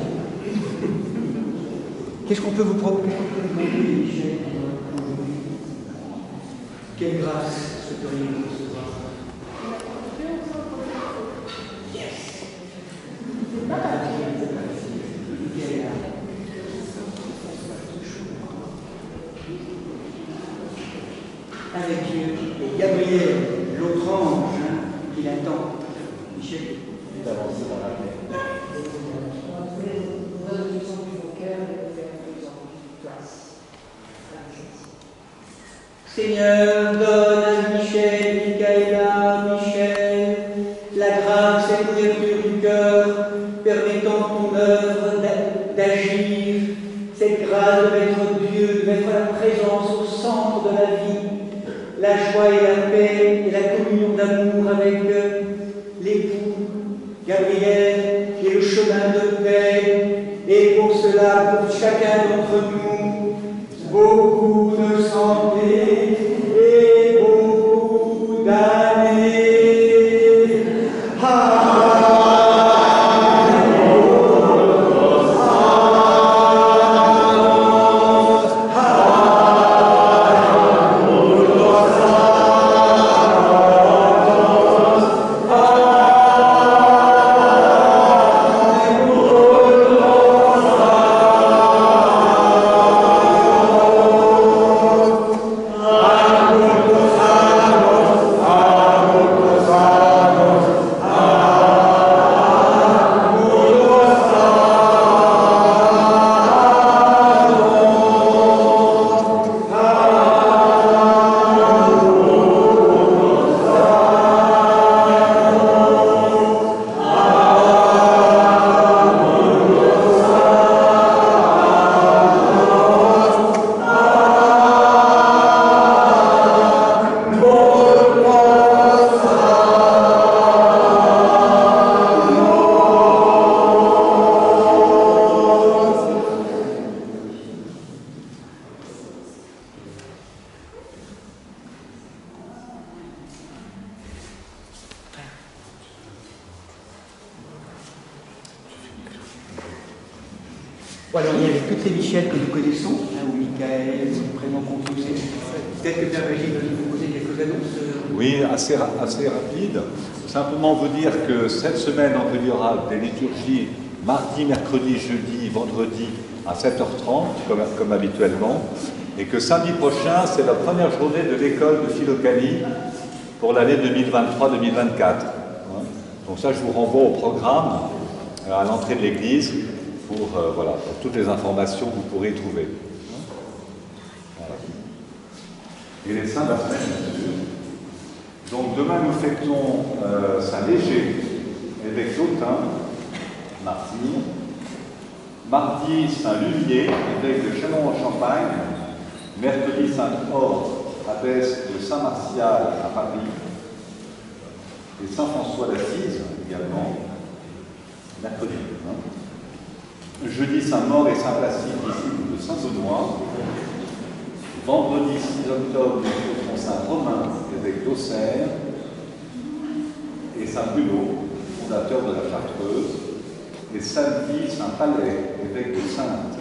Qu'est-ce qu'on peut vous proposer, Michel? Quelle grâce souhaiteriez-vous recevoir? Avec Gabriel, l'autre ange, qui l'attend. Michel. D'avancer dans la paix. Seigneur, donne à Michel, Michaela, Michel, la grâce et l'ouverture du cœur, permettant ton œuvre d'agir, cette grâce de mettre Dieu, de mettre la présence au centre de la vie, la joie et la paix et la communion d'amour avec l'époux Gabriel et le chemin de paix. Et pour cela, pour chacun d'entre nous, beaucoup de santé et beaucoup d'années. Voilà, il y avait toutes les Michel que nous connaissons, ou Michael, ou prénom qu'on trouve. Peut-être que Père Régis va nous poser quelques annonces. Oui, assez rapide. Simplement vous dire que cette semaine, il y aura des liturgies mardi, mercredi, jeudi, vendredi à 7h30, comme habituellement, et que samedi prochain, c'est la première journée de l'école de Philocanie pour l'année 2023-2024. Donc ça, je vous renvoie au programme à l'entrée de l'église pour toutes les informations que vous pourrez y trouver. Voilà. Et les saints de la semaine, bien sûr. Donc demain, nous fêtons Saint Léger, évêque d'Autun, martyr. Mardi, Saint Luvier, évêque de Châlons-en-Champagne. Mercredi, Sainte Orde, abbesse de Saint-Martial à Paris. Et Saint François d'Assise également, mercredi. Jeudi, Saint-Maur et Saint-Placide, disciples de Saint-Benoît. Vendredi 6 octobre, nous fêtons Saint-Romain, évêque d'Auxerre. Et Saint-Bruno, fondateur de la Chartreuse. Et samedi, Saint-Palais, évêque de Saintes.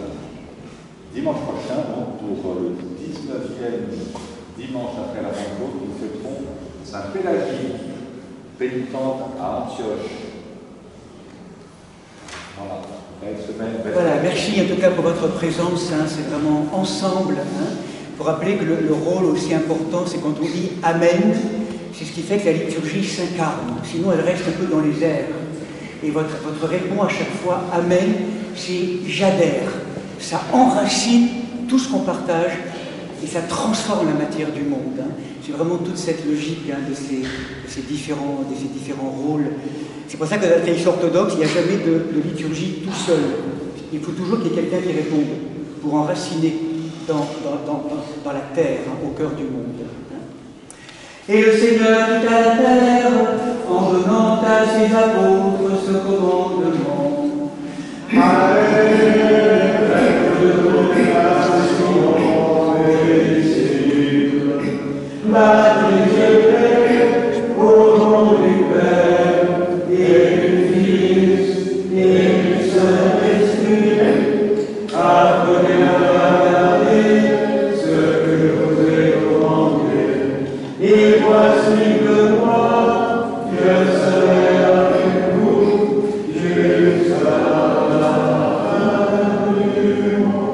Dimanche prochain, donc pour le 19e dimanche après la Pentecôte, nous fêterons Saint-Pélagie, pénitente à Antioche. Voilà, belle semaine. Voilà, merci en tout cas pour votre présence, hein, c'est vraiment ensemble. Hein, pour rappeler que le rôle aussi important, c'est quand on dit Amen, c'est ce qui fait que la liturgie s'incarne. Sinon, elle reste un peu dans les airs. Et votre réponse à chaque fois, Amen, c'est j'adhère. Ça enracine tout ce qu'on partage et ça transforme la matière du monde. Hein. C'est vraiment toute cette logique hein, de ces différents rôles. C'est pour ça que dans la tradition orthodoxe, il n'y a jamais de liturgie tout seul. Il faut toujours qu'il y ait quelqu'un qui réponde pour enraciner dans la terre, hein, au cœur du monde. Et le Seigneur dit à la terre, en donnant à ses apôtres ce commandement. Au nom du Père et du Fils et du Saint-Esprit, apprenez à regarder ce que je vous ai commandé. Et voici que moi, je serai avec vous jusqu'à la fin du monde.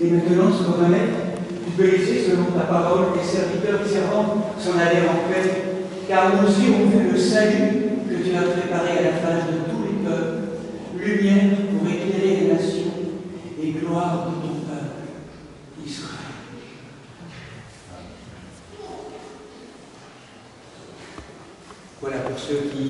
Et maintenant, ce qu'on va mettre, tu peux laisser selon ta parole tes serviteurs et servantes s'en aller en paix, car nous aussi on fait le salut que tu as préparé à la face de tous les peuples, lumière pour éclairer les nations et gloire de ton peuple, Israël. Voilà pour ceux qui